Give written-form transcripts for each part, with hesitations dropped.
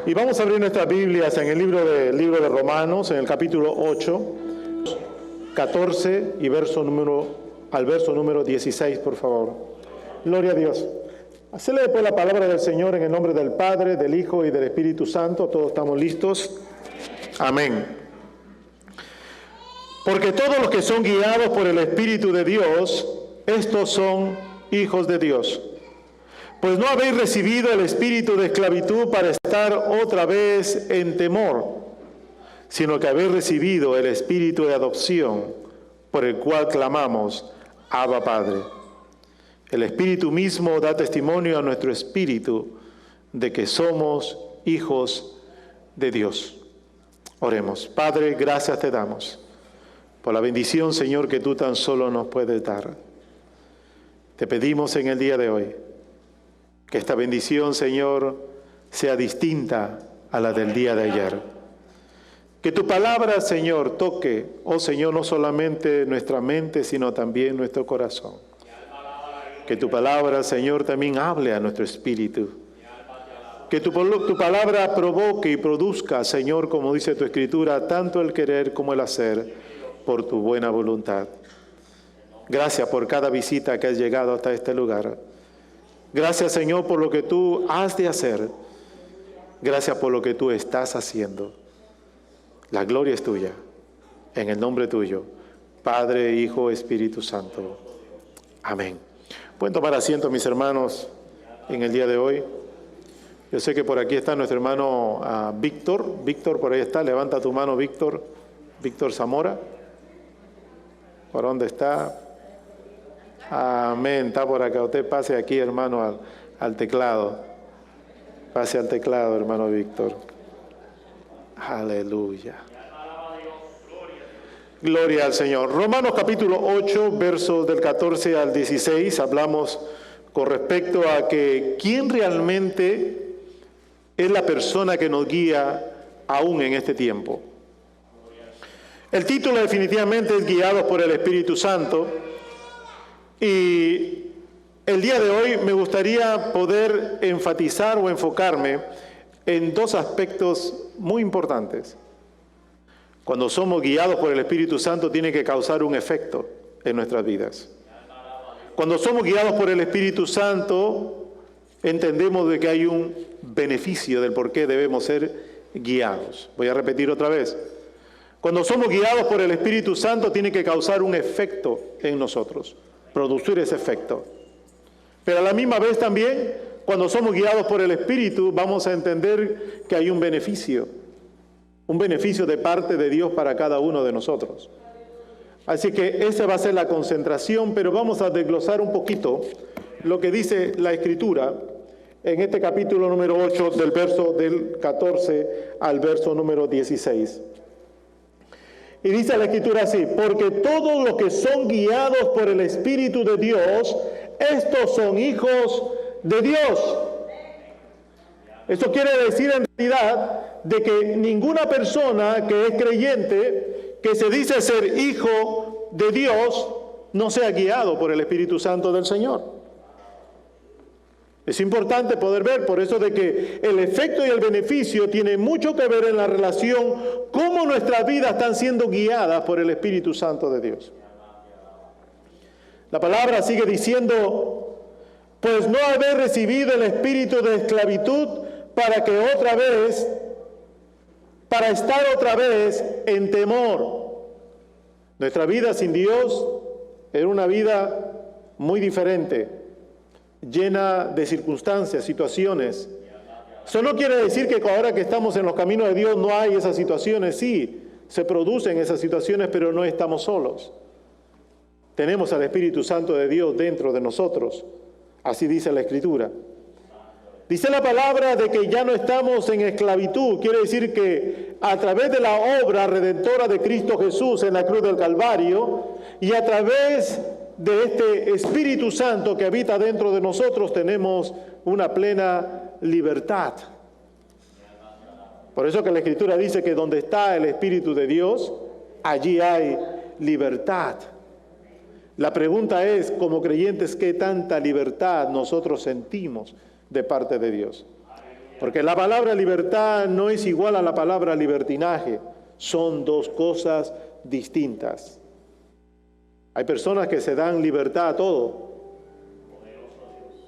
Y vamos a abrir nuestras Biblias en el libro de Romanos, en el capítulo 8, 14 y verso número 16, por favor. Gloria a Dios. Se lee pues la palabra del Señor en el nombre del Padre, del Hijo y del Espíritu Santo. Todos estamos listos. Amén. Porque todos los que son guiados por el Espíritu de Dios, estos son hijos de Dios. Pues no habéis recibido el espíritu de esclavitud para estar otra vez en temor, sino que habéis recibido el espíritu de adopción, por el cual clamamos, Abba Padre. El Espíritu mismo da testimonio a nuestro espíritu de que somos hijos de Dios. Oremos. Padre, gracias te damos por la bendición, Señor, que tú tan solo nos puedes dar. Te pedimos en el día de hoy que esta bendición, Señor, sea distinta a la del día de ayer. Que tu palabra, Señor, toque, oh Señor, no solamente nuestra mente, sino también nuestro corazón. Que tu palabra, Señor, también hable a nuestro espíritu. Que tu palabra provoque y produzca, Señor, como dice tu Escritura, tanto el querer como el hacer, por tu buena voluntad. Gracias por cada visita que has llegado hasta este lugar. Gracias, Señor, por lo que tú has de hacer. Gracias por lo que tú estás haciendo. La gloria es tuya. En el nombre tuyo, Padre, Hijo, Espíritu Santo. Amén. Pueden tomar asiento, mis hermanos, en el día de hoy. Yo sé que por aquí está nuestro hermano Víctor. Víctor, por ahí está. Levanta tu mano, Víctor. Víctor Zamora. ¿Por dónde está? Amén, está por acá. Usted pase aquí, hermano, al teclado. Pase al teclado, hermano Víctor. Aleluya. Gloria al Señor. Romanos capítulo 8, versos del 14 al 16, hablamos con respecto a que quién realmente es la persona que nos guía aún en este tiempo. El título definitivamente es Guiados por el Espíritu Santo. Y el día de hoy me gustaría poder enfatizar o enfocarme en dos aspectos muy importantes. Cuando somos guiados por el Espíritu Santo tiene que causar un efecto en nuestras vidas. Cuando somos guiados por el Espíritu Santo entendemos de que hay un beneficio del por qué debemos ser guiados. Voy a repetir otra vez. Cuando somos guiados por el Espíritu Santo tiene que causar un efecto en nosotros. Producir ese efecto. Pero a la misma vez también, cuando somos guiados por el Espíritu, vamos a entender que hay un beneficio de parte de Dios para cada uno de nosotros. Así que esa va a ser la concentración, pero vamos a desglosar un poquito lo que dice la Escritura en este capítulo número 8, del verso del 14 al verso número 16. Y dice la Escritura así, porque todos los que son guiados por el Espíritu de Dios, estos son hijos de Dios. Esto quiere decir en realidad de que ninguna persona que es creyente, que se dice ser hijo de Dios, no sea guiado por el Espíritu Santo del Señor. Es importante poder ver, por eso de que el efecto y el beneficio tienen mucho que ver en la relación, cómo nuestras vidas están siendo guiadas por el Espíritu Santo de Dios. La palabra sigue diciendo, pues no haber recibido el espíritu de esclavitud para estar otra vez en temor. Nuestra vida sin Dios era una vida muy diferente, llena de circunstancias, situaciones. Eso no quiere decir que ahora que estamos en los caminos de Dios no hay esas situaciones. Sí, se producen esas situaciones, pero no estamos solos. Tenemos al Espíritu Santo de Dios dentro de nosotros. Así dice la Escritura. Dice la palabra de que ya no estamos en esclavitud. Quiere decir que a través de la obra redentora de Cristo Jesús en la cruz del Calvario y a través de este Espíritu Santo que habita dentro de nosotros tenemos una plena libertad. Por eso que la Escritura dice que donde está el Espíritu de Dios, allí hay libertad. La pregunta es, como creyentes, ¿qué tanta libertad nosotros sentimos de parte de Dios? Porque la palabra libertad no es igual a la palabra libertinaje. Son dos cosas distintas. Hay personas que se dan libertad a todo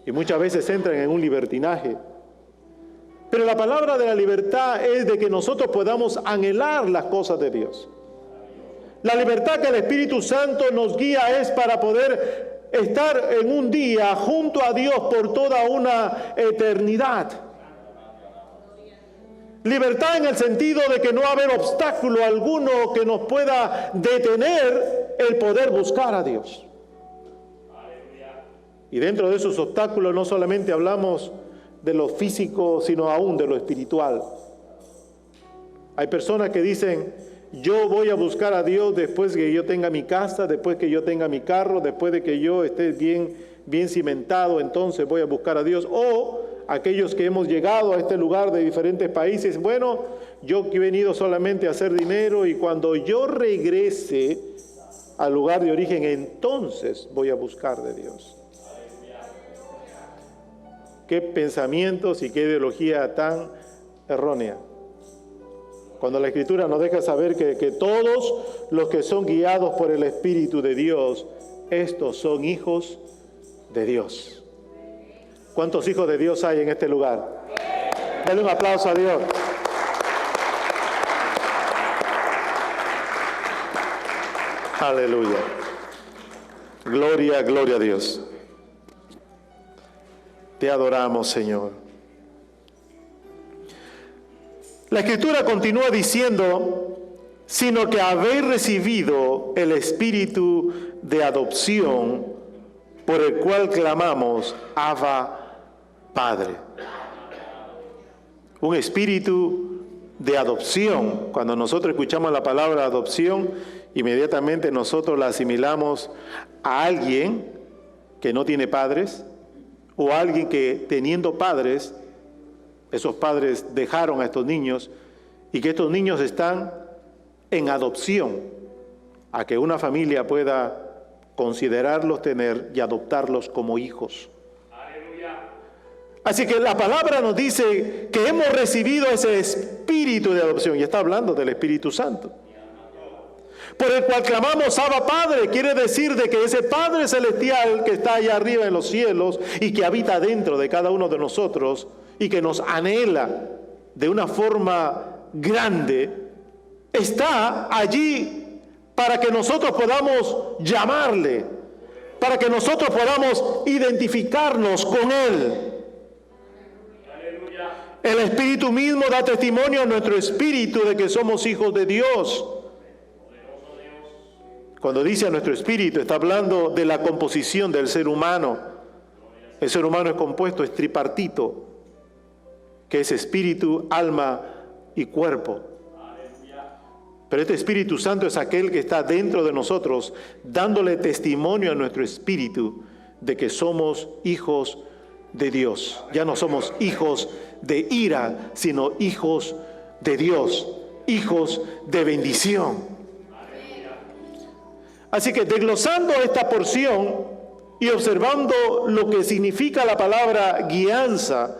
y muchas veces entran en un libertinaje. Pero la palabra de la libertad es de que nosotros podamos anhelar las cosas de Dios. La libertad que el Espíritu Santo nos guía es para poder estar en un día junto a Dios por toda una eternidad. Libertad en el sentido de que no va a haber obstáculo alguno que nos pueda detener el poder buscar a Dios. Y dentro de esos obstáculos no solamente hablamos de lo físico, sino aún de lo espiritual. Hay personas que dicen: yo voy a buscar a Dios después que yo tenga mi casa, después que yo tenga mi carro, después de que yo esté bien cimentado, entonces voy a buscar a Dios. O aquellos que hemos llegado a este lugar de diferentes países: bueno, yo he venido solamente a hacer dinero y cuando yo regrese al lugar de origen, entonces voy a buscar de Dios. Qué pensamientos y qué ideología tan errónea. Cuando la Escritura nos deja saber que todos los que son guiados por el Espíritu de Dios, estos son hijos de Dios. ¿Cuántos hijos de Dios hay en este lugar? Dale un aplauso a Dios. Aleluya. Gloria, gloria a Dios. Te adoramos, Señor. La Escritura continúa diciendo: sino que habéis recibido el espíritu de adopción, por el cual clamamos, Abba, Padre. Un espíritu de adopción. Cuando nosotros escuchamos la palabra adopción, inmediatamente nosotros la asimilamos a alguien que no tiene padres, o a alguien que teniendo padres, esos padres dejaron a estos niños y que estos niños están en adopción a que una familia pueda considerarlos, tener y adoptarlos como hijos. Aleluya. Así que la palabra nos dice que hemos recibido ese espíritu de adopción, y está hablando del Espíritu Santo, por el cual clamamos Abba Padre. Quiere decir de que ese Padre celestial que está allá arriba en los cielos y que habita dentro de cada uno de nosotros y que nos anhela de una forma grande, está allí para que nosotros podamos llamarle, para que nosotros podamos identificarnos con Él. El Espíritu mismo da testimonio a nuestro espíritu de que somos hijos de Dios. Cuando dice a nuestro espíritu, está hablando de la composición del ser humano. El ser humano es compuesto, es tripartito, que es espíritu, alma y cuerpo. Pero este Espíritu Santo es aquel que está dentro de nosotros, dándole testimonio a nuestro espíritu de que somos hijos de Dios. Ya no somos hijos de ira, sino hijos de Dios, hijos de bendición. Así que desglosando esta porción y observando lo que significa la palabra guianza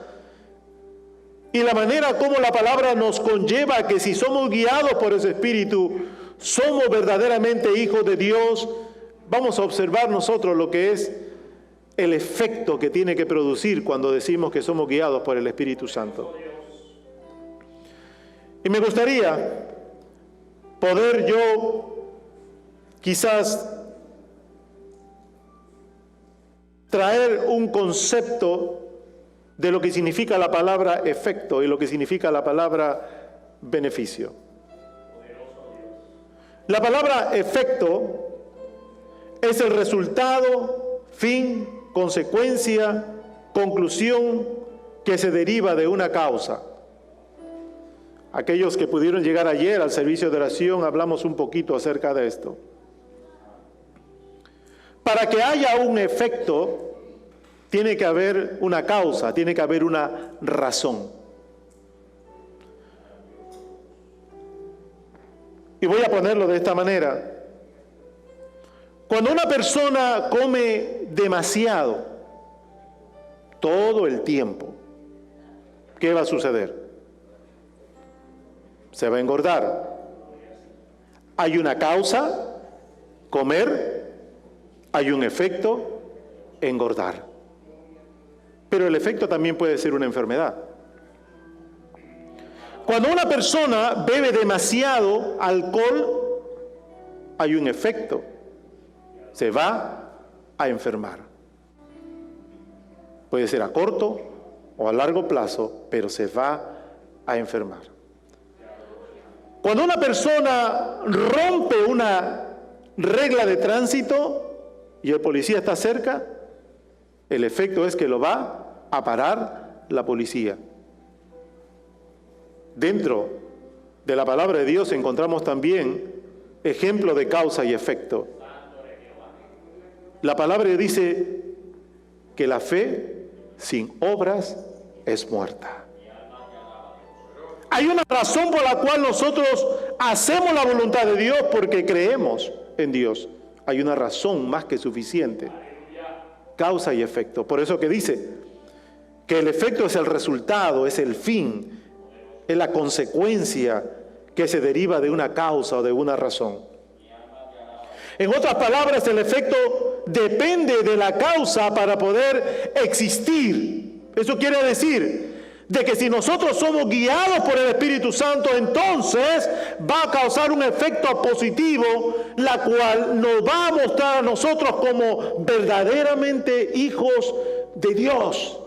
y la manera como la palabra nos conlleva a que si somos guiados por ese Espíritu, somos verdaderamente hijos de Dios, vamos a observar nosotros lo que es el efecto que tiene que producir cuando decimos que somos guiados por el Espíritu Santo. Y me gustaría poder yo quizás traer un concepto de lo que significa la palabra efecto y lo que significa la palabra beneficio. La palabra efecto es el resultado, fin, consecuencia, conclusión que se deriva de una causa. Aquellos que pudieron llegar ayer al servicio de oración, hablamos un poquito acerca de esto. Para que haya un efecto, tiene que haber una causa, tiene que haber una razón. Y voy a ponerlo de esta manera. Cuando una persona come demasiado, todo el tiempo, ¿qué va a suceder? Se va a engordar. Hay una causa, comer, hay un efecto, engordar. Pero el efecto también puede ser una enfermedad. Cuando una persona bebe demasiado alcohol, hay un efecto. Se va a enfermar. Puede ser a corto o a largo plazo, pero se va a enfermar. Cuando una persona rompe una regla de tránsito y el policía está cerca, el efecto es que lo va a parar la policía. Dentro de la palabra de Dios encontramos también ejemplo de causa y efecto. La palabra dice que la fe sin obras es muerta. Hay una razón por la cual nosotros hacemos la voluntad de Dios, porque creemos en Dios. Hay una razón más que suficiente. Causa y efecto. Por eso que dice que el efecto es el resultado, es el fin, es la consecuencia que se deriva de una causa o de una razón. En otras palabras, el efecto depende de la causa para poder existir. Eso quiere decir de que si nosotros somos guiados por el Espíritu Santo, entonces va a causar un efecto positivo, la cual nos va a mostrar a nosotros como verdaderamente hijos de Dios.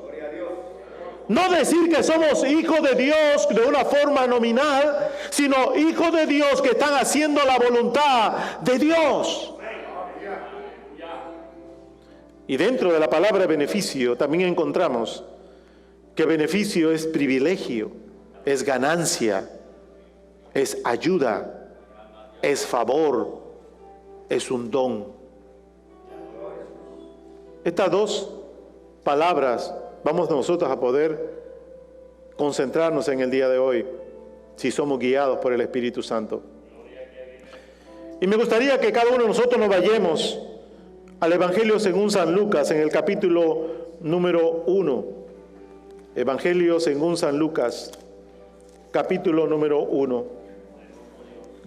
No decir que somos hijos de Dios de una forma nominal, sino hijos de Dios que están haciendo la voluntad de Dios. Y dentro de la palabra beneficio también encontramos que beneficio es privilegio, es ganancia, es ayuda, es favor, es un don. Estas dos palabras vamos nosotros a poder concentrarnos en el día de hoy, si somos guiados por el Espíritu Santo. Y me gustaría que cada uno de nosotros nos vayamos al Evangelio según San Lucas, en el capítulo número 1. Evangelio según San Lucas, capítulo número 1.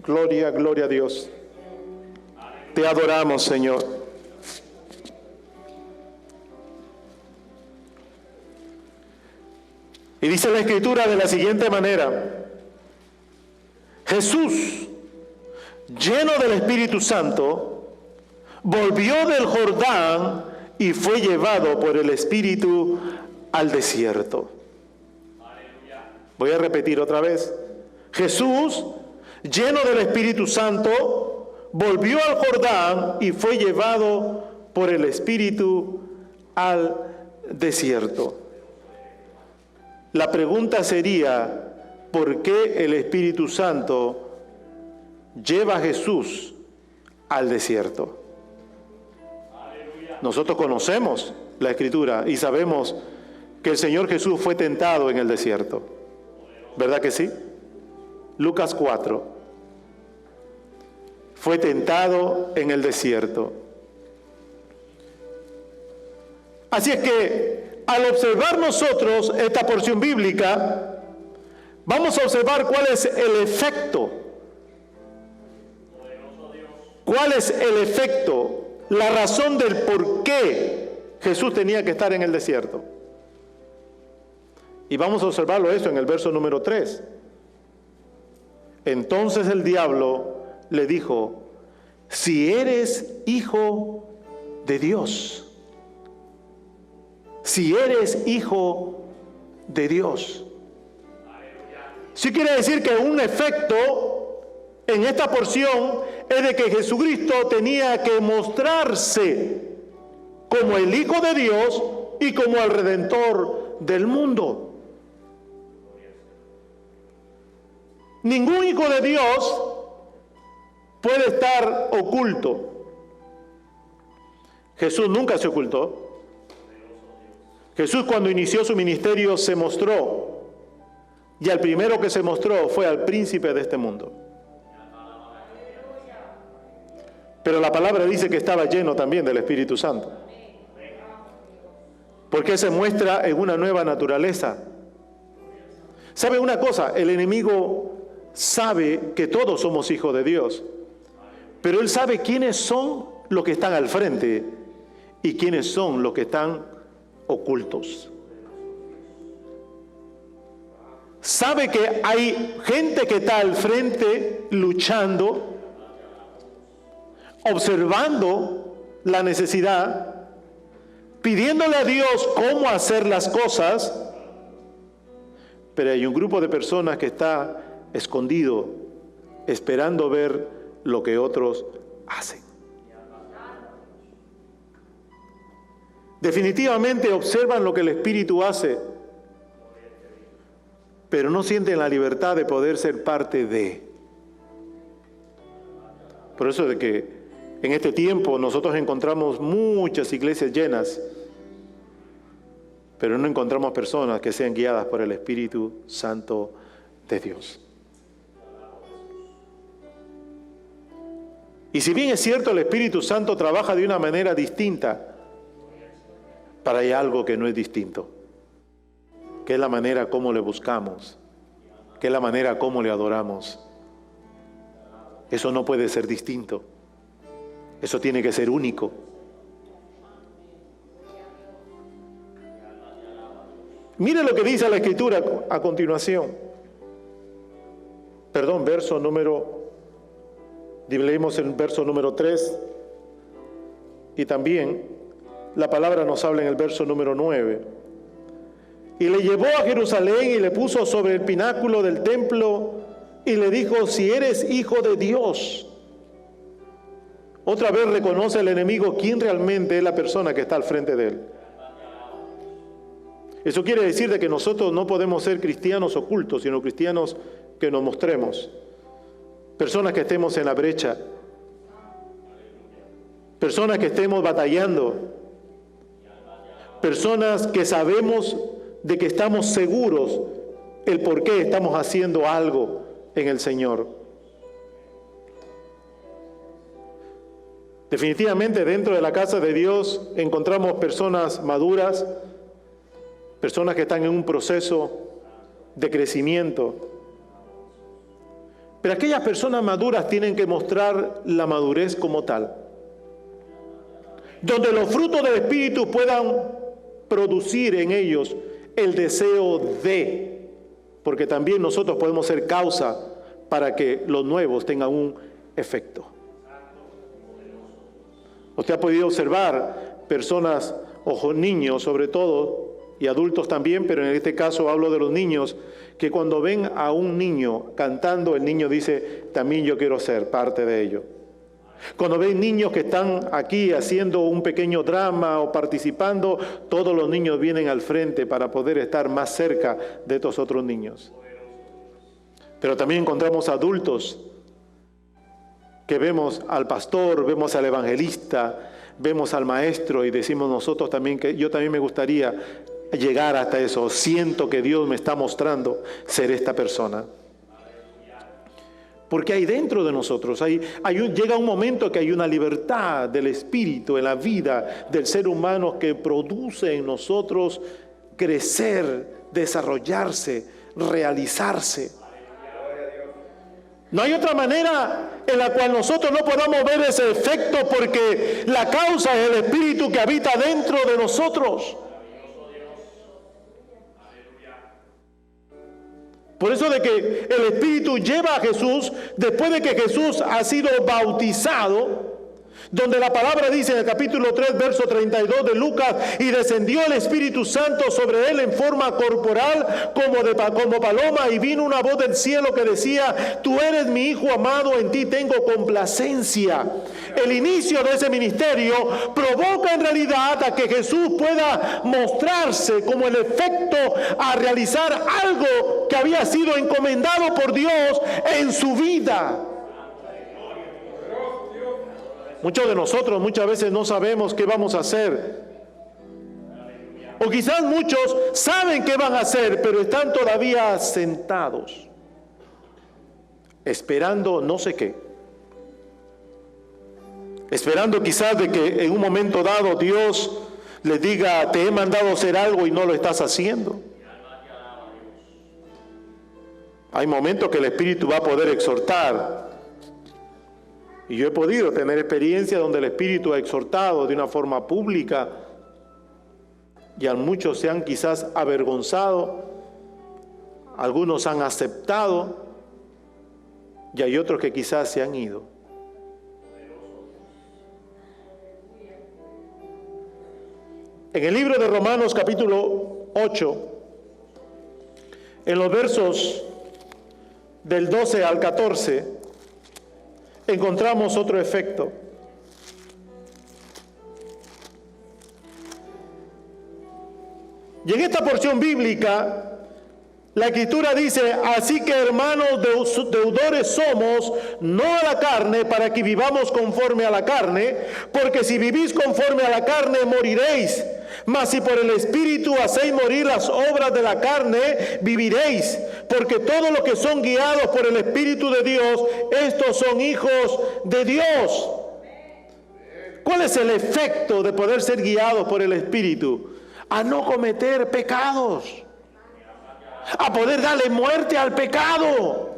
Gloria, gloria a Dios. Te adoramos, Señor. Y dice la Escritura de la siguiente manera: Jesús, lleno del Espíritu Santo, volvió del Jordán y fue llevado por el Espíritu al desierto. Voy a repetir otra vez. Jesús, lleno del Espíritu Santo, volvió al Jordán y fue llevado por el Espíritu al desierto. La pregunta sería, ¿por qué el Espíritu Santo lleva a Jesús al desierto? Nosotros conocemos la Escritura y sabemos que el Señor Jesús fue tentado en el desierto. ¿Verdad que sí? Lucas 4. Fue tentado en el desierto. Así es que al observar nosotros esta porción bíblica, vamos a observar cuál es el efecto. ¿Cuál es el efecto? La razón del por qué Jesús tenía que estar en el desierto. Y vamos a observarlo eso en el verso número 3. Entonces el diablo le dijo: si eres hijo de Dios, si eres hijo de Dios. Sí quiere decir que un efecto en esta porción es de que Jesucristo tenía que mostrarse como el Hijo de Dios y como el Redentor del mundo. Ningún hijo de Dios puede estar oculto. Jesús nunca se ocultó. Jesús, cuando inició su ministerio, se mostró, y al primero que se mostró fue al príncipe de este mundo. Pero la palabra dice que estaba lleno también del Espíritu Santo, porque se muestra en una nueva naturaleza. ¿Sabe una cosa? El enemigo sabe que todos somos hijos de Dios, pero él sabe quiénes son los que están al frente y quiénes son los que están ocultos. Sabe que hay gente que está al frente luchando, observando la necesidad, pidiéndole a Dios cómo hacer las cosas, pero hay un grupo de personas que está escondido, esperando ver lo que otros hacen. Definitivamente observan lo que el Espíritu hace, pero no sienten la libertad de poder ser parte de. Por eso de que en este tiempo nosotros encontramos muchas iglesias llenas, pero no encontramos personas que sean guiadas por el Espíritu Santo de Dios. Y si bien es cierto, el Espíritu Santo trabaja de una manera distinta, pero hay algo que no es distinto, que es la manera como le buscamos, que es la manera como le adoramos. Eso no puede ser distinto, eso tiene que ser único. Mire lo que dice la Escritura a continuación. Leemos el verso número 3, y también la palabra nos habla en el verso número 9. Y le llevó a Jerusalén y le puso sobre el pináculo del templo y le dijo: si eres hijo de Dios. Otra vez reconoce el enemigo quién realmente es la persona que está al frente de él. Eso quiere decir de que nosotros no podemos ser cristianos ocultos, sino cristianos que nos mostremos. Personas que estemos en la brecha. Personas que estemos batallando. Personas que sabemos de que estamos seguros el por qué estamos haciendo algo en el Señor. Definitivamente dentro de la casa de Dios encontramos personas maduras, personas que están en un proceso de crecimiento. Pero aquellas personas maduras tienen que mostrar la madurez como tal, donde los frutos del Espíritu puedan producir en ellos el deseo de, porque también nosotros podemos ser causa para que los nuevos tengan un efecto. Usted ha podido observar personas, o niños sobre todo, y adultos también, pero en este caso hablo de los niños, que cuando ven a un niño cantando, el niño dice: también yo quiero ser parte de ello. Cuando ven niños que están aquí haciendo un pequeño drama o participando, todos los niños vienen al frente para poder estar más cerca de estos otros niños. Pero también encontramos adultos que vemos al pastor, vemos al evangelista, vemos al maestro y decimos nosotros también que yo también me gustaría llegar hasta eso. Siento que Dios me está mostrando ser esta persona. Porque hay dentro de nosotros, llega un momento que hay una libertad del espíritu en la vida del ser humano que produce en nosotros crecer, desarrollarse, realizarse. No hay otra manera en la cual nosotros no podamos ver ese efecto, porque la causa es el espíritu que habita dentro de nosotros. Por eso de que el Espíritu lleva a Jesús, después de que Jesús ha sido bautizado, donde la palabra dice en el capítulo 3, verso 32 de Lucas: y descendió el Espíritu Santo sobre él en forma corporal como paloma, y vino una voz del cielo que decía: tú eres mi Hijo amado, en ti tengo complacencia. El inicio de ese ministerio provoca en realidad a que Jesús pueda mostrarse como el efecto a realizar algo que había sido encomendado por Dios en su vida. Muchos de nosotros muchas veces no sabemos qué vamos a hacer. O quizás muchos saben qué van a hacer, pero están todavía sentados, esperando no sé qué. Esperando quizás de que en un momento dado Dios les diga: te he mandado a hacer algo y no lo estás haciendo. Hay momentos que el Espíritu va a poder exhortar. Y yo he podido tener experiencias donde el Espíritu ha exhortado de una forma pública y a muchos se han quizás avergonzado, algunos han aceptado y hay otros que quizás se han ido. En el libro de Romanos capítulo 8, en los versos del 12 al 14, encontramos otro efecto. Y en esta porción bíblica, la Escritura dice: así que, hermanos, deudores somos, no a la carne, para que vivamos conforme a la carne, porque si vivís conforme a la carne, moriréis. Mas si por el Espíritu hacéis morir las obras de la carne, viviréis. Porque todos los que son guiados por el Espíritu de Dios, estos son hijos de Dios. ¿Cuál es el efecto de poder ser guiados por el Espíritu? A no cometer pecados, a poder darle muerte al pecado.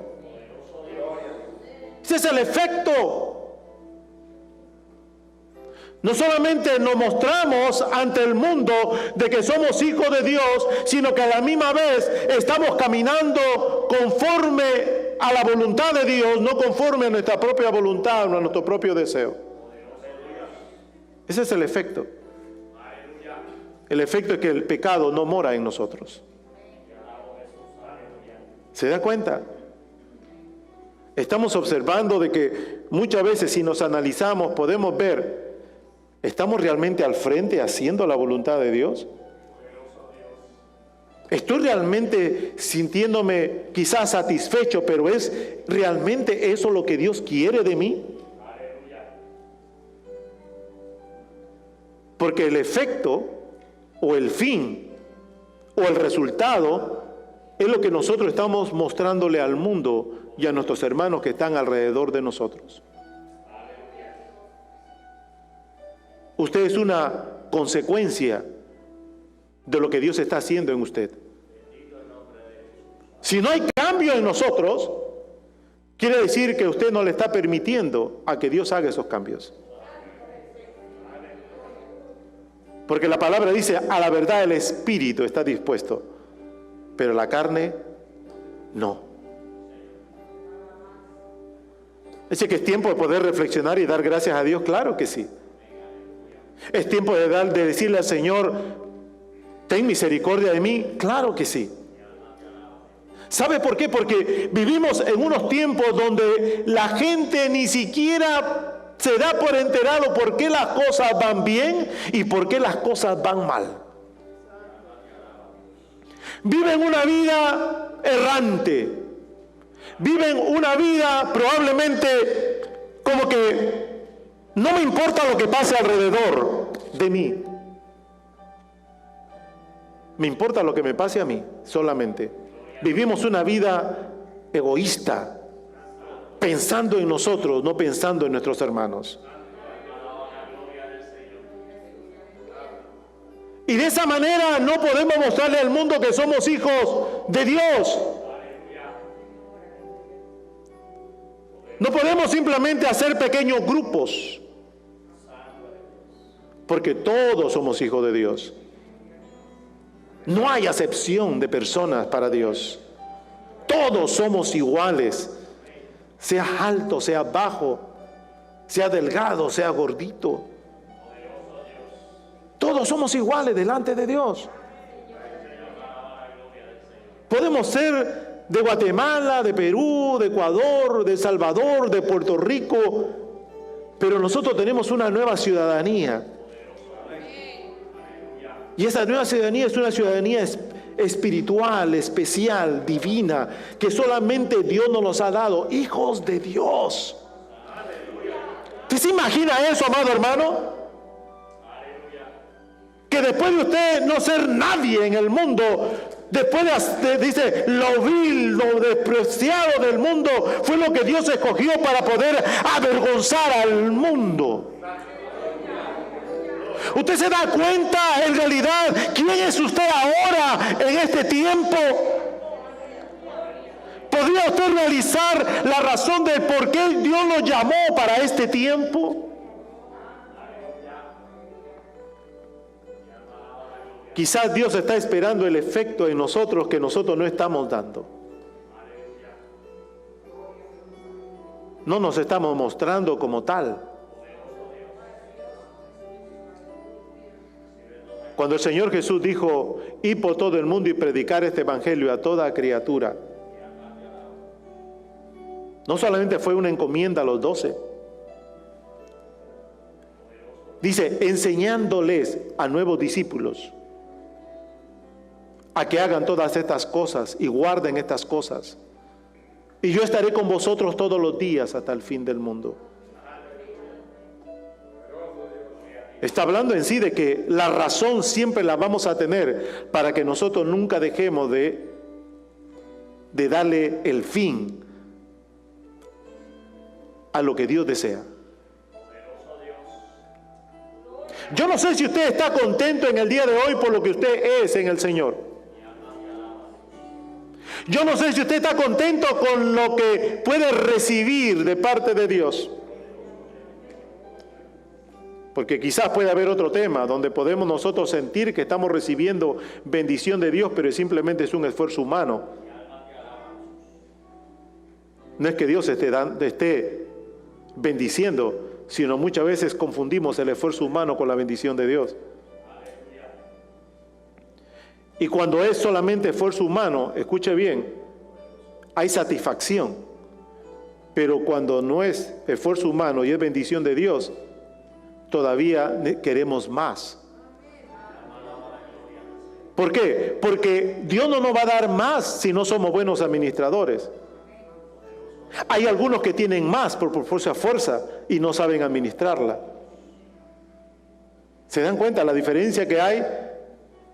Ese es el efecto. No solamente nos mostramos ante el mundo de que somos hijos de Dios, sino que a la misma vez estamos caminando conforme a la voluntad de Dios, no conforme a nuestra propia voluntad o a nuestro propio deseo. Ese es el efecto. El efecto es que el pecado no mora en nosotros. ¿Se da cuenta? Estamos observando de que muchas veces, si nos analizamos, podemos ver, ¿estamos realmente al frente haciendo la voluntad de Dios? ¿Estoy realmente sintiéndome quizás satisfecho, pero es realmente eso lo que Dios quiere de mí? Porque el efecto o el fin o el resultado es lo que nosotros estamos mostrándole al mundo y a nuestros hermanos que están alrededor de nosotros. Usted es una consecuencia de lo que Dios está haciendo en usted. Si no hay cambio en nosotros, quiere decir que usted no le está permitiendo a que Dios haga esos cambios. Porque la palabra dice: a la verdad el espíritu está dispuesto, pero la carne no. ¿Es que es tiempo de poder reflexionar y dar gracias a Dios? Claro que sí. ¿Es tiempo de decirle al Señor: ten misericordia de mí? Claro que sí. ¿Sabe por qué? Porque vivimos en unos tiempos donde la gente ni siquiera se da por enterado por qué las cosas van bien y por qué las cosas van mal. Viven una vida errante. Viven una vida probablemente como que no me importa lo que pase alrededor de mí. Me importa lo que me pase a mí solamente. Vivimos una vida egoísta, pensando en nosotros, no pensando en nuestros hermanos. Y de esa manera no podemos mostrarle al mundo que somos hijos de Dios. No podemos simplemente hacer pequeños grupos, porque todos somos hijos de Dios. No hay acepción de personas para Dios. Todos somos iguales. Sea alto, sea bajo, sea delgado, sea gordito. Todos somos iguales delante de Dios. Podemos ser de Guatemala, de Perú, de Ecuador, de El Salvador, de Puerto Rico, pero nosotros tenemos una nueva ciudadanía. Y esa nueva ciudadanía es una ciudadanía espiritual, especial, divina, que solamente Dios nos los ha dado, hijos de Dios. ¿Usted se imagina eso, amado hermano? Que después de usted no ser nadie en el mundo, después dice, lo vil, lo despreciado del mundo, fue lo que Dios escogió para poder avergonzar al mundo. ¿Usted se da cuenta en realidad quién es usted ahora en este tiempo? Podría ¿Podría usted realizar la razón de por qué Dios lo llamó para este tiempo? Quizás Dios está esperando el efecto en nosotros que nosotros no estamos dando. No nos estamos mostrando como tal. Cuando el Señor Jesús dijo, id por todo el mundo y predicar este evangelio a toda criatura, no solamente fue una encomienda a los 12. Dice, enseñándoles a nuevos discípulos a que hagan todas estas cosas y guarden estas cosas. Y yo estaré con vosotros todos los días hasta el fin del mundo. Está hablando en sí de que la razón siempre la vamos a tener para que nosotros nunca dejemos de darle el fin a lo que Dios desea. Yo no sé si usted está contento en el día de hoy por lo que usted es en el Señor. Yo no sé si usted está contento con lo que puede recibir de parte de Dios. Porque quizás puede haber otro tema donde podemos nosotros sentir que estamos recibiendo bendición de Dios, pero simplemente es un esfuerzo humano. No es que Dios esté bendiciendo, sino muchas veces confundimos el esfuerzo humano con la bendición de Dios. Y cuando es solamente esfuerzo humano, escuche bien, hay satisfacción. Pero cuando no es esfuerzo humano y es bendición de Dios, todavía queremos más. ¿Por qué? Porque Dios no nos va a dar más si no somos buenos administradores. Hay algunos que tienen más por fuerza y no saben administrarla. ¿Se dan cuenta la diferencia que hay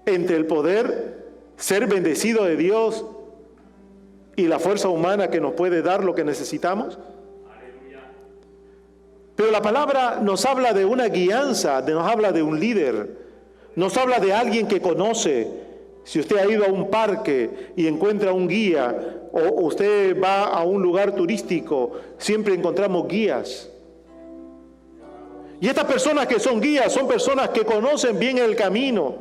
entre el poder ser bendecido de Dios y la fuerza humana que nos puede dar lo que necesitamos? Pero la palabra nos habla de una guianza, nos habla de un líder, nos habla de alguien que conoce. Si usted ha ido a un parque y encuentra un guía, o usted va a un lugar turístico, siempre encontramos guías. Y estas personas que son guías son personas que conocen bien el camino.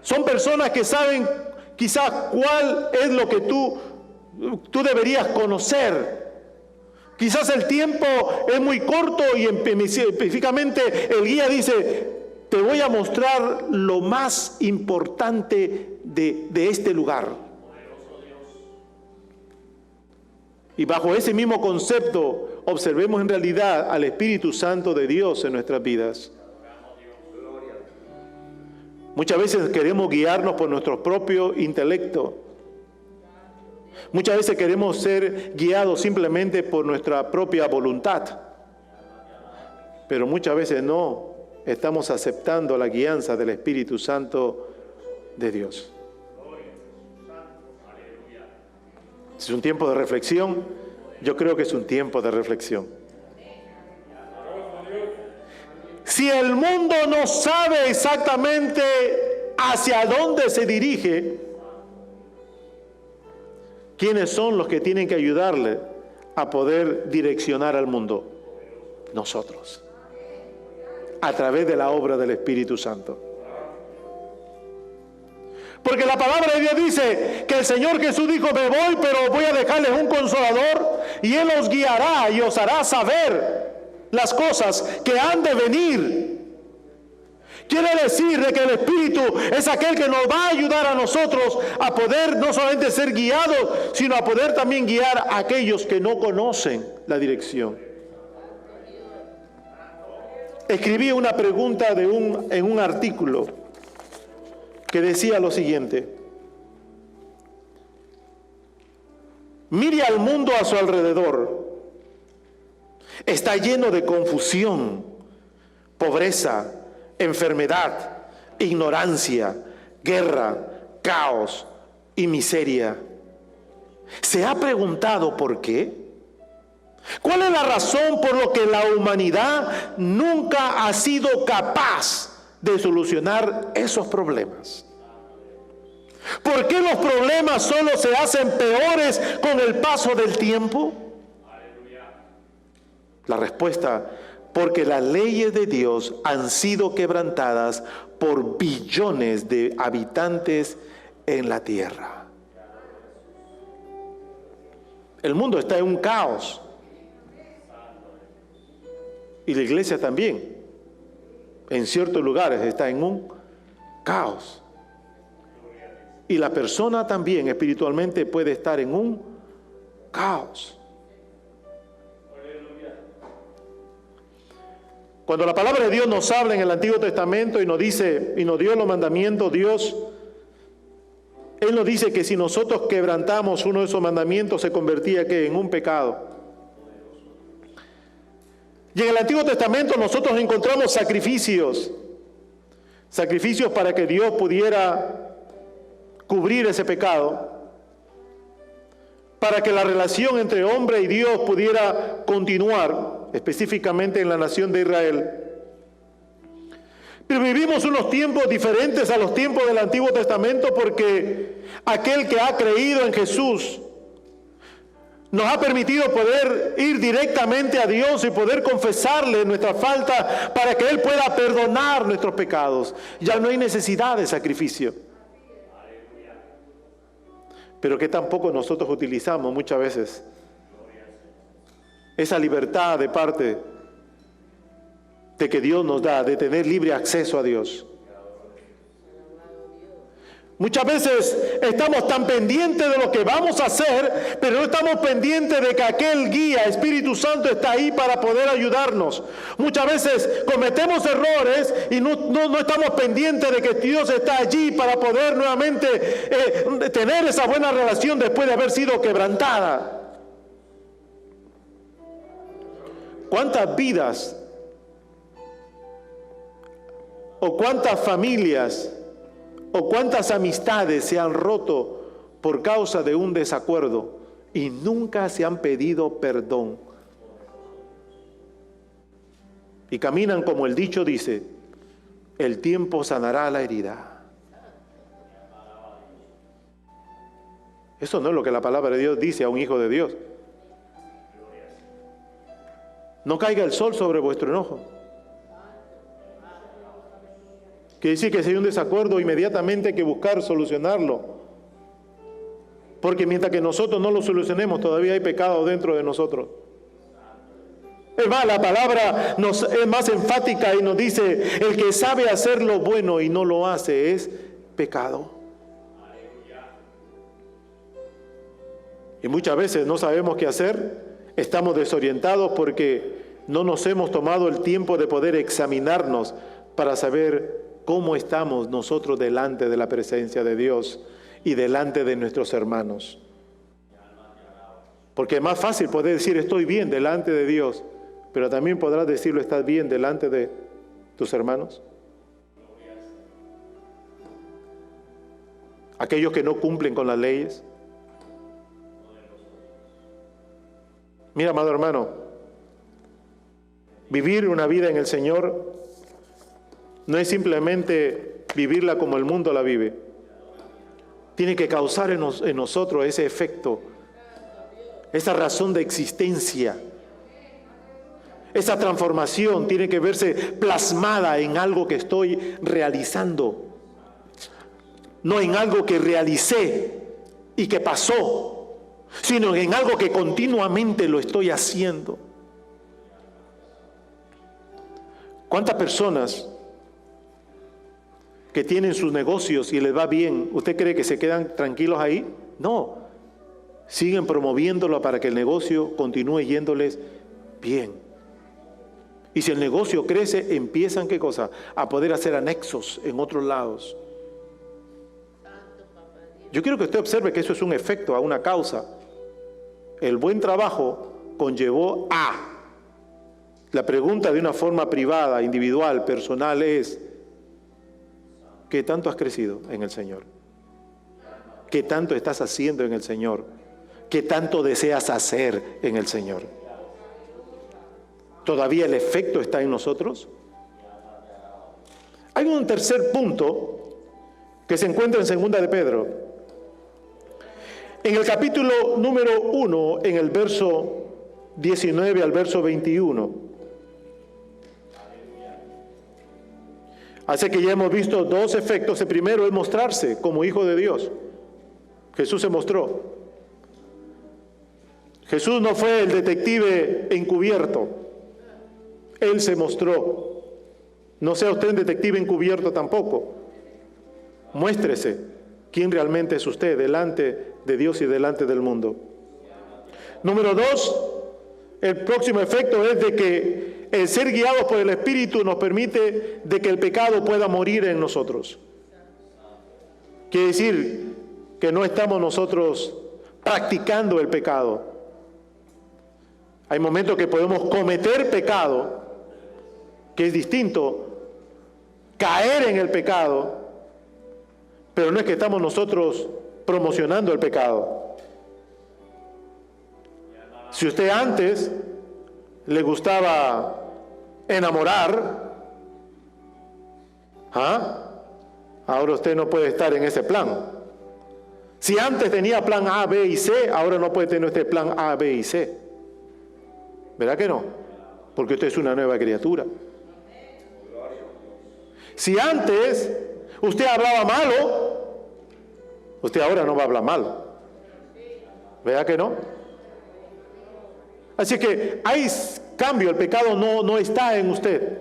Son personas que saben quizás cuál es lo que tú deberías conocer. Quizás el tiempo es muy corto y específicamente el guía dice, te voy a mostrar lo más importante de este lugar. Y bajo ese mismo concepto, observemos en realidad al Espíritu Santo de Dios en nuestras vidas. Muchas veces queremos guiarnos por nuestro propio intelecto. Muchas veces queremos ser guiados simplemente por nuestra propia voluntad. Pero muchas veces no estamos aceptando la guianza del Espíritu Santo de Dios. ¿Es un tiempo de reflexión? Yo creo que es un tiempo de reflexión. Si el mundo no sabe exactamente hacia dónde se dirige, ¿quiénes son los que tienen que ayudarle a poder direccionar al mundo? Nosotros, a través de la obra del Espíritu Santo. Porque la palabra de Dios dice que el Señor Jesús dijo, me voy, pero voy a dejarles un consolador y Él os guiará y os hará saber las cosas que han de venir. Quiere decir de que el Espíritu es aquel que nos va a ayudar a nosotros a poder no solamente ser guiados, sino a poder también guiar a aquellos que no conocen la dirección. Escribí una pregunta en un artículo que decía lo siguiente: mire al mundo a su alrededor. Está lleno de confusión, pobreza, enfermedad, ignorancia, guerra, caos y miseria. ¿Se ha preguntado por qué? ¿Cuál es la razón por la que la humanidad nunca ha sido capaz de solucionar esos problemas? ¿Por qué los problemas solo se hacen peores con el paso del tiempo? La respuesta: porque las leyes de Dios han sido quebrantadas por billones de habitantes en la tierra. El mundo está en un caos. Y la iglesia también, en ciertos lugares, está en un caos. Y la persona también espiritualmente puede estar en un caos. Cuando la palabra de Dios nos habla en el Antiguo Testamento y nos dice, y nos dio los mandamientos, Dios, Él nos dice que si nosotros quebrantamos uno de esos mandamientos, se convertía ¿qué? En un pecado. Y en el Antiguo Testamento nosotros encontramos sacrificios para que Dios pudiera cubrir ese pecado, para que la relación entre hombre y Dios pudiera continuar, específicamente en la nación de Israel. Pero vivimos unos tiempos diferentes a los tiempos del Antiguo Testamento, porque aquel que ha creído en Jesús nos ha permitido poder ir directamente a Dios y poder confesarle nuestra falta para que Él pueda perdonar nuestros pecados. Ya no hay necesidad de sacrificio. Pero que tampoco nosotros utilizamos muchas veces esa libertad de parte de que Dios nos da, de tener libre acceso a Dios. Muchas veces estamos tan pendientes de lo que vamos a hacer, pero no estamos pendientes de que aquel guía, Espíritu Santo, está ahí para poder ayudarnos. Muchas veces cometemos errores y no estamos pendientes de que Dios está allí para poder nuevamente tener esa buena relación después de haber sido quebrantada. ¿Cuántas vidas o cuántas familias o cuántas amistades se han roto por causa de un desacuerdo y nunca se han pedido perdón? Y caminan como el dicho dice: el tiempo sanará la herida. Eso no es lo que la palabra de Dios dice a un hijo de Dios. No caiga el sol sobre vuestro enojo. Quiere decir que si hay un desacuerdo, inmediatamente hay que buscar solucionarlo. Porque mientras que nosotros no lo solucionemos, todavía hay pecado dentro de nosotros. Es más, la palabra es más enfática y nos dice: el que sabe hacer lo bueno y no lo hace es pecado. Y muchas veces no sabemos qué hacer, estamos desorientados porque no nos hemos tomado el tiempo de poder examinarnos para saber cómo estamos nosotros delante de la presencia de Dios y delante de nuestros hermanos. Porque es más fácil poder decir estoy bien delante de Dios, pero también podrás decirlo estás bien delante de tus hermanos. Aquellos que no cumplen con las leyes. Mira, amado hermano, vivir una vida en el Señor no es simplemente vivirla como el mundo la vive. Tiene que causar en nosotros ese efecto, esa razón de existencia. Esa transformación tiene que verse plasmada en algo que estoy realizando, no en algo que realicé y que pasó, sino en algo que continuamente lo estoy haciendo. ¿Cuántas personas que tienen sus negocios y les va bien, usted cree que se quedan tranquilos ahí? No, siguen promoviéndolo para que el negocio continúe yéndoles bien. Y si el negocio crece, empiezan, ¿qué cosa? A poder hacer anexos en otros lados. Yo quiero que usted observe que eso es un efecto, a una causa. El buen trabajo conllevó a. La pregunta de una forma privada, individual, personal es: ¿qué tanto has crecido en el Señor? ¿Qué tanto estás haciendo en el Señor? ¿Qué tanto deseas hacer en el Señor? ¿Todavía el efecto está en nosotros? Hay un tercer punto que se encuentra en Segunda de Pedro. En el capítulo número 1, en el verso 19 al verso 21. Así que ya hemos visto dos efectos. El primero es mostrarse como hijo de Dios. Jesús se mostró. Jesús no fue el detective encubierto. Él se mostró. No sea usted un detective encubierto tampoco. Muéstrese quién realmente es usted delante de Dios y delante del mundo. Número 2, el próximo efecto es de que el ser guiados por el Espíritu nos permite de que el pecado pueda morir en nosotros. Quiere decir que no estamos nosotros practicando el pecado. Hay momentos que podemos cometer pecado, que es distinto, caer en el pecado, pero no es que estamos nosotros promocionando el pecado. Si usted antes le gustaba enamorar, ahora usted no puede estar en ese plan. Si antes tenía plan A, B y C, ahora no puede tener este plan A, B y C. ¿Verdad que no? Porque usted es una nueva criatura. Si antes usted hablaba malo, usted ahora no va a hablar malo. ¿Verdad que no? Así que hay cambio, el pecado no está en usted.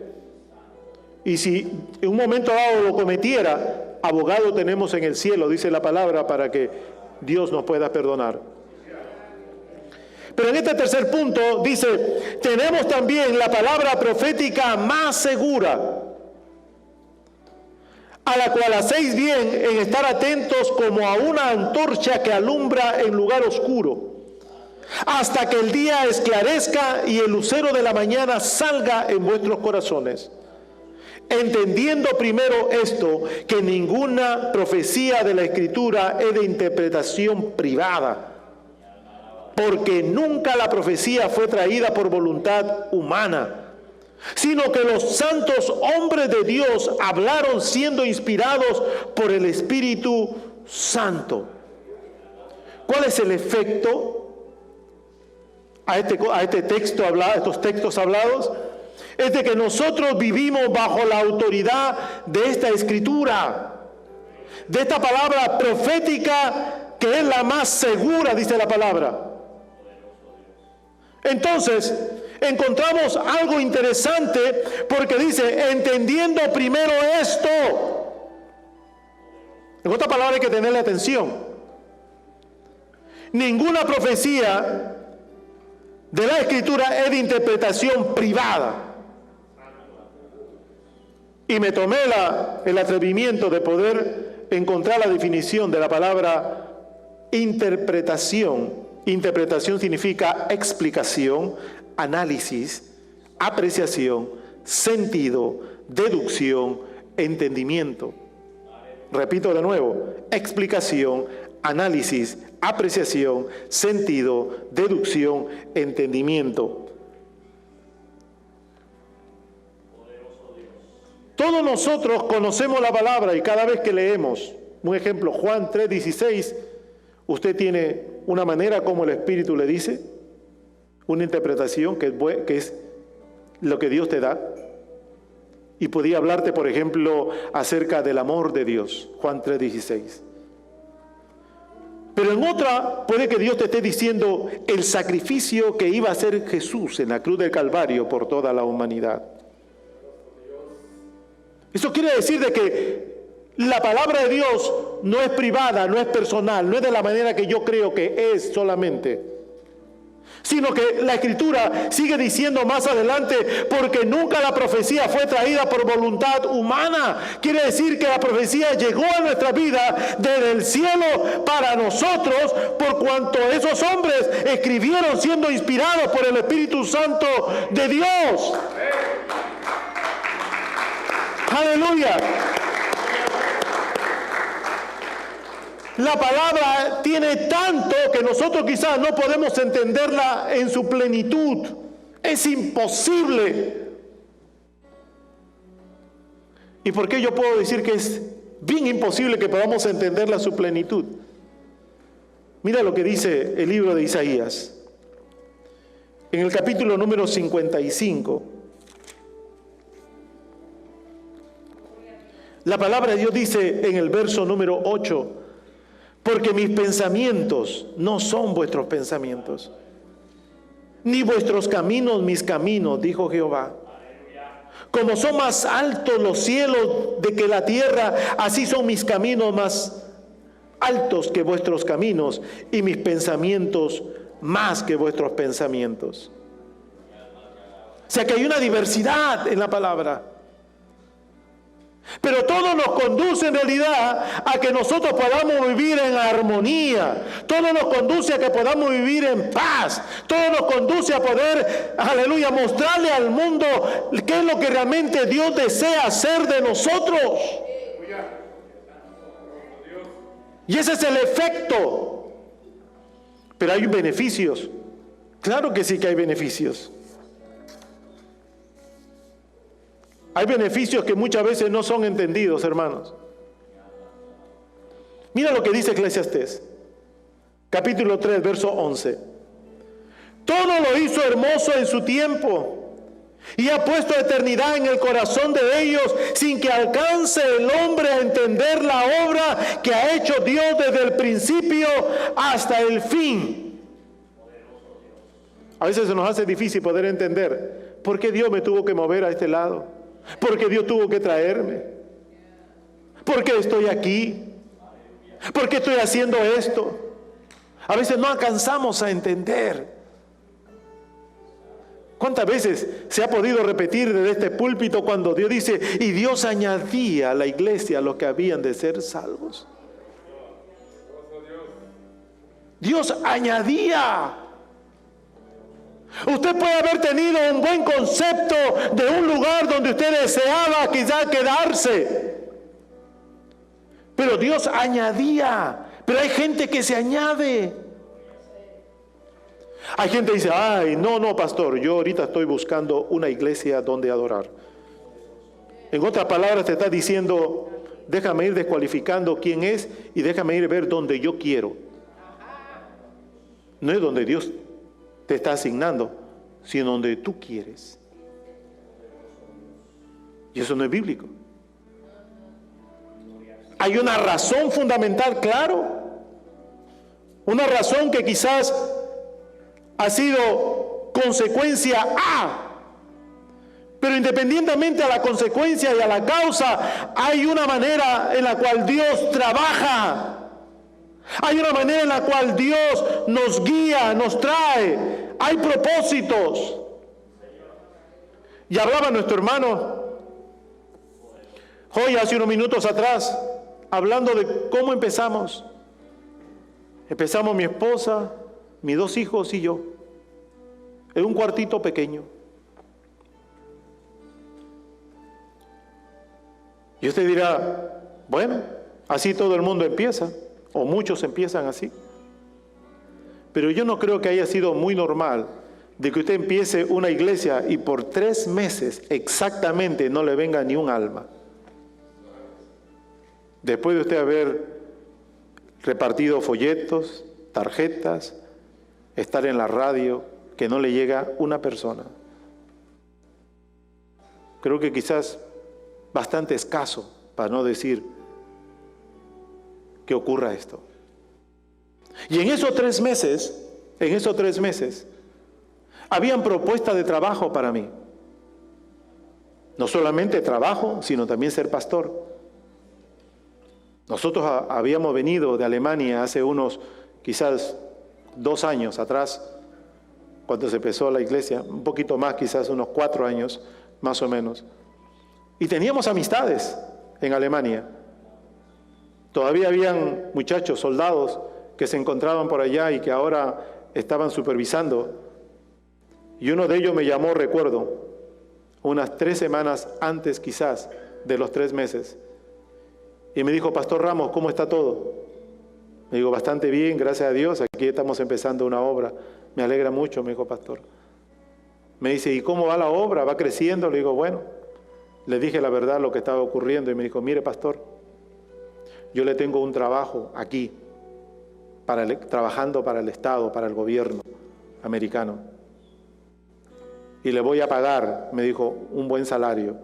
Y si en un momento dado lo cometiera, abogado tenemos en el cielo, dice la palabra, para que Dios nos pueda perdonar. Pero en este tercer punto dice, tenemos también la palabra profética más segura, a la cual hacéis bien en estar atentos como a una antorcha que alumbra en lugar oscuro, hasta que el día esclarezca y el lucero de la mañana salga en vuestros corazones. Entendiendo primero esto, que ninguna profecía de la Escritura es de interpretación privada, porque nunca la profecía fue traída por voluntad humana, sino que los santos hombres de Dios hablaron siendo inspirados por el Espíritu Santo. ¿Cuál es el efecto a este texto hablado, a estos textos hablados? Es de que nosotros vivimos bajo la autoridad de esta Escritura, de esta palabra profética que es la más segura, dice la palabra. Entonces, encontramos algo interesante porque dice, entendiendo primero esto. En otras palabras, hay que tenerle atención. Ninguna profecía de la Escritura es de interpretación privada. Y me tomé el atrevimiento de poder encontrar la definición de la palabra interpretación. Interpretación significa explicación, análisis, apreciación, sentido, deducción, entendimiento. Repito de nuevo, explicación, análisis, apreciación, sentido, deducción, entendimiento. Todos nosotros conocemos la palabra y cada vez que leemos, un ejemplo, Juan 3:16, usted tiene una manera como el Espíritu le dice, una interpretación que es lo que Dios te da. Y podía hablarte, por ejemplo, acerca del amor de Dios, Juan 3:16. Pero en otra, puede que Dios te esté diciendo el sacrificio que iba a hacer Jesús en la cruz del Calvario por toda la humanidad. Eso quiere decir de que la palabra de Dios no es privada, no es personal, no es de la manera que yo creo que es solamente, sino que la Escritura sigue diciendo más adelante, porque nunca la profecía fue traída por voluntad humana. Quiere decir que la profecía llegó a nuestra vida desde el cielo para nosotros, por cuanto esos hombres escribieron siendo inspirados por el Espíritu Santo de Dios. ¡Aleluya! La palabra tiene tanto que nosotros quizás no podemos entenderla en su plenitud. Es imposible. ¿Y por qué yo puedo decir que es bien imposible que podamos entenderla a su plenitud. Mira lo que dice el libro de Isaías. En el capítulo número 55, la palabra de Dios dice en el verso número 8, porque mis pensamientos no son vuestros pensamientos, ni vuestros caminos mis caminos, dijo Jehová. Como son más altos los cielos de que la tierra, así son mis caminos más altos que vuestros caminos, y mis pensamientos más que vuestros pensamientos. O sea que hay una diversidad en la palabra. Pero todo nos conduce en realidad a que nosotros podamos vivir en armonía. Todo nos conduce a que podamos vivir en paz. Todo nos conduce a poder, aleluya, mostrarle al mundo qué es lo que realmente Dios desea hacer de nosotros. Y ese es el efecto. Pero hay beneficios. Claro que sí que hay beneficios. Hay beneficios que muchas veces no son entendidos, hermanos. Mira lo que dice Eclesiastés, capítulo 3, verso 11. Todo lo hizo hermoso en su tiempo, y ha puesto eternidad en el corazón de ellos, sin que alcance el hombre a entender la obra que ha hecho Dios desde el principio hasta el fin. A veces se nos hace difícil poder entender por qué Dios me tuvo que mover a este lado. ¿Por qué Dios tuvo que traerme? ¿Por qué estoy aquí? ¿Por qué estoy haciendo esto? A veces no alcanzamos a entender. ¿Cuántas veces se ha podido repetir desde este púlpito cuando Dios dice, y Dios añadía a la iglesia a los que habían de ser salvos? Dios añadía. Usted puede haber tenido un buen concepto de un lugar donde usted deseaba quizás quedarse, pero Dios añadía. Pero hay gente que se añade. Hay gente que dice, ay, no, pastor, yo ahorita estoy buscando una iglesia donde adorar. En otras palabras te está diciendo, déjame ir descualificando quién es y déjame ir a ver donde yo quiero. No es donde Dios te está asignando, sino donde tú quieres. Y eso no es bíblico. Hay una razón fundamental, claro. Una razón que quizás ha sido consecuencia A. Pero independientemente a la consecuencia y a la causa, hay una manera en la cual Dios trabaja. Hay una manera en la cual Dios nos guía, nos trae. Hay propósitos. Y hablaba nuestro hermano hoy hace unos minutos atrás, hablando de cómo empezamos. Empezamos mi esposa, mis 2 hijos y yo, en un cuartito pequeño. Y usted dirá, bueno, así todo el mundo empieza. O muchos empiezan así. Pero yo no creo que haya sido muy normal de que usted empiece una iglesia y por 3 meses exactamente no le venga ni un alma. Después de usted haber repartido folletos, tarjetas, estar en la radio, que no le llega una persona. Creo que quizás bastante escaso, para no decir que ocurra esto. Y en esos 3 meses, habían propuestas de trabajo para mí. No solamente trabajo, sino también ser pastor. Nosotros habíamos venido de Alemania hace unos, quizás 2 años atrás, cuando se empezó la iglesia, un poquito más, quizás unos 4 años, más o menos. Y teníamos amistades en Alemania. Todavía habían muchachos, soldados, que se encontraban por allá y que ahora estaban supervisando. Y uno de ellos me llamó, recuerdo, unas 3 semanas antes quizás de los 3 meses. Y me dijo, Pastor Ramos, ¿cómo está todo? Me digo, bastante bien, gracias a Dios, aquí estamos empezando una obra. Me alegra mucho, me dijo, Pastor. Me dice, ¿y cómo va la obra? ¿Va creciendo? Le digo, bueno. Le dije la verdad, lo que estaba ocurriendo, y me dijo, mire, Pastor, yo le tengo un trabajo aquí, trabajando para el Estado, para el gobierno americano. Y le voy a pagar, me dijo, un buen salario.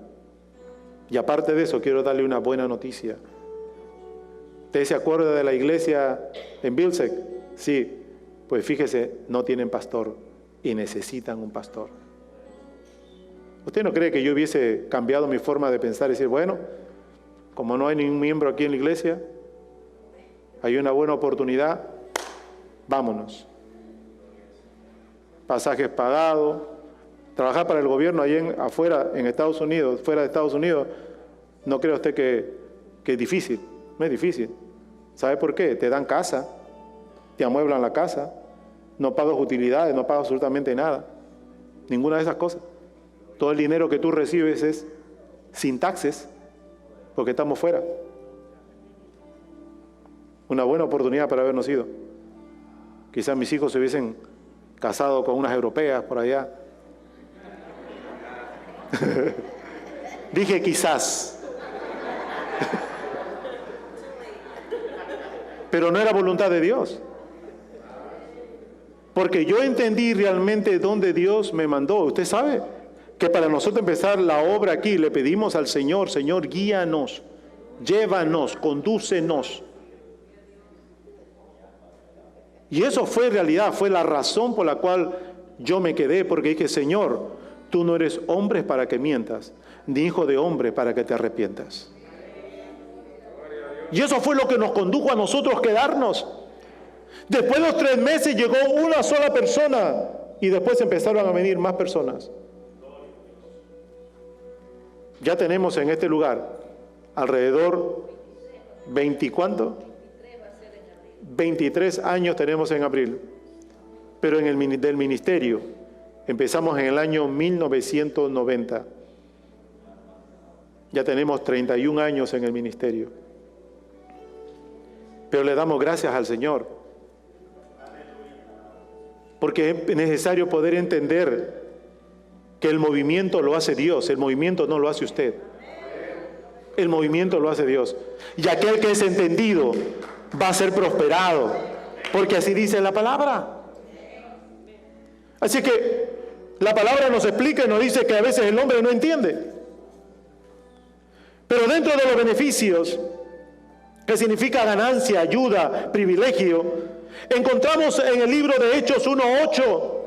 Y aparte de eso, quiero darle una buena noticia. ¿Usted se acuerda de la iglesia en Vilsec? Sí, pues fíjese, no tienen pastor y necesitan un pastor. ¿Usted no cree que yo hubiese cambiado mi forma de pensar y decir, bueno, como no hay ningún miembro aquí en la iglesia, hay una buena oportunidad, vámonos? Pasajes pagados, trabajar para el gobierno allí afuera, en Estados Unidos, fuera de Estados Unidos, no cree usted que es difícil. No es difícil. ¿Sabe por qué? Te dan casa, te amueblan la casa, no pagas utilidades, no pagas absolutamente nada. Ninguna de esas cosas. Todo el dinero que tú recibes es sin taxes, porque estamos fuera. Una buena oportunidad para habernos ido. Quizás mis hijos se hubiesen casado con unas europeas por allá. Dije quizás. Pero no era voluntad de Dios. Porque yo entendí realmente dónde Dios me mandó. Usted sabe que para nosotros empezar la obra aquí, le pedimos al Señor, Señor, guíanos, llévanos, condúcenos. Y eso fue en realidad, fue la razón por la cual yo me quedé, porque dije, Señor, tú no eres hombre para que mientas, ni hijo de hombre para que te arrepientas. Y eso fue lo que nos condujo a nosotros quedarnos. Después de los 3 meses llegó una sola persona y después empezaron a venir más personas. Ya tenemos en este lugar alrededor 23 años tenemos en abril. Pero en del ministerio empezamos en el año 1990. Ya tenemos 31 años en el ministerio. Pero le damos gracias al Señor, porque es necesario poder entender que el movimiento lo hace Dios, el movimiento no lo hace usted. El movimiento lo hace Dios. Y aquel que es entendido va a ser prosperado, porque así dice la palabra. Así que la palabra nos explica y nos dice que a veces el hombre no entiende. Pero dentro de los beneficios, que significa ganancia, ayuda, privilegio, encontramos en el libro de Hechos 1:8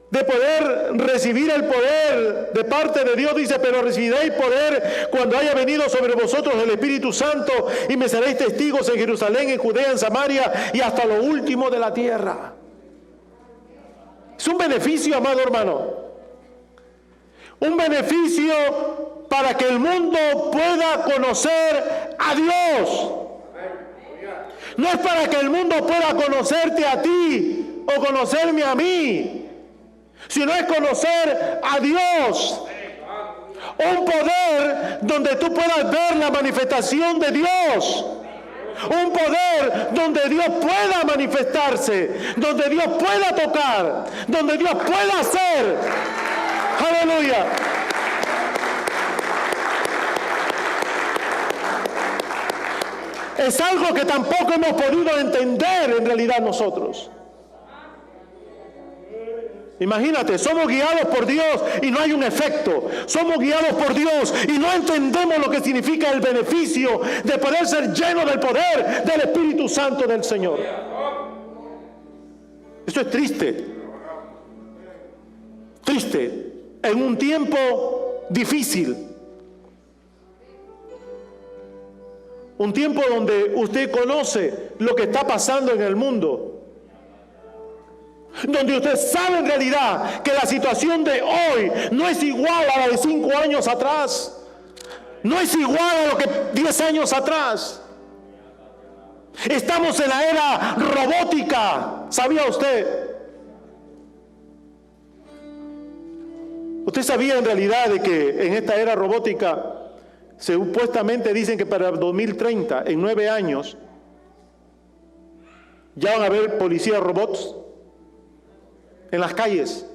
de poder recibir el poder de parte de Dios. Dice, pero recibiréis poder cuando haya venido sobre vosotros el Espíritu Santo y me seréis testigos en Jerusalén, en Judea, en Samaria y hasta lo último de la tierra. Es un beneficio, amado hermano. Un beneficio para que el mundo pueda conocer a Dios. No es para que el mundo pueda conocerte a ti o conocerme a mí, sino es conocer a Dios. Un poder donde tú puedas ver la manifestación de Dios. Un poder donde Dios pueda manifestarse, donde Dios pueda tocar, donde Dios pueda hacer. Aleluya. Es algo que tampoco hemos podido entender en realidad nosotros. Imagínate, somos guiados por Dios y no hay un efecto. Somos guiados por Dios y no entendemos lo que significa el beneficio de poder ser lleno del poder del Espíritu Santo del Señor. Eso es triste. Triste. En un tiempo difícil. Un tiempo donde usted conoce lo que está pasando en el mundo. Donde usted sabe en realidad que la situación de hoy no es igual a la de 5 años atrás. No es igual a lo que 10 años atrás. Estamos en la era robótica. ¿Sabía usted? ¿Usted sabía en realidad de que en esta era robótica supuestamente dicen que para el 2030, en 9 años, ya van a haber policías robots en las calles?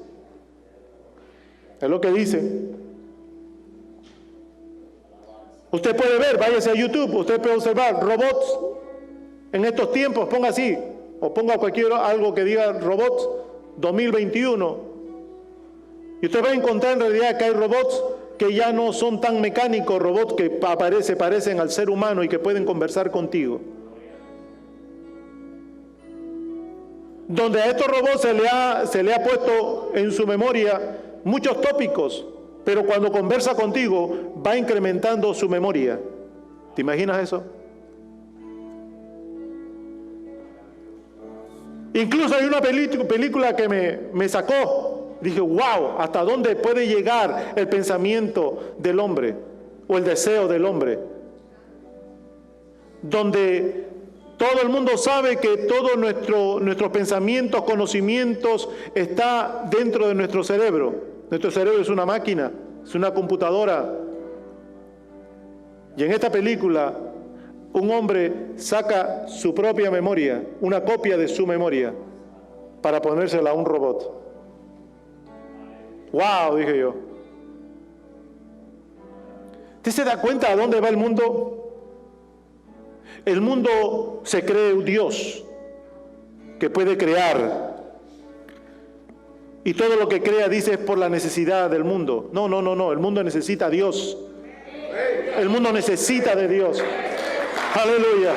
Es lo que dicen. Usted puede ver, váyase a YouTube, usted puede observar robots en estos tiempos, ponga así, o ponga algo que diga robots 2021. Y usted va a encontrar en realidad que hay robots que ya no son tan mecánicos, robots que parecen al ser humano y que pueden conversar contigo. Donde a estos robots se le ha puesto en su memoria muchos tópicos, pero cuando conversa contigo va incrementando su memoria. ¿Te imaginas eso? Incluso hay una película que me sacó. Dije, wow, ¿hasta dónde puede llegar el pensamiento del hombre o el deseo del hombre? Donde todo el mundo sabe que todos nuestros pensamientos, conocimientos está dentro de nuestro cerebro. Nuestro cerebro es una máquina, es una computadora. Y en esta película, un hombre saca su propia memoria, una copia de su memoria, para ponérsela a un robot. ¡Wow!, dije yo. ¿Usted se da cuenta a dónde va el mundo? El mundo se cree un Dios que puede crear. Y todo lo que crea, dice, es por la necesidad del mundo. No. El mundo necesita a Dios. El mundo necesita de Dios. Aleluya.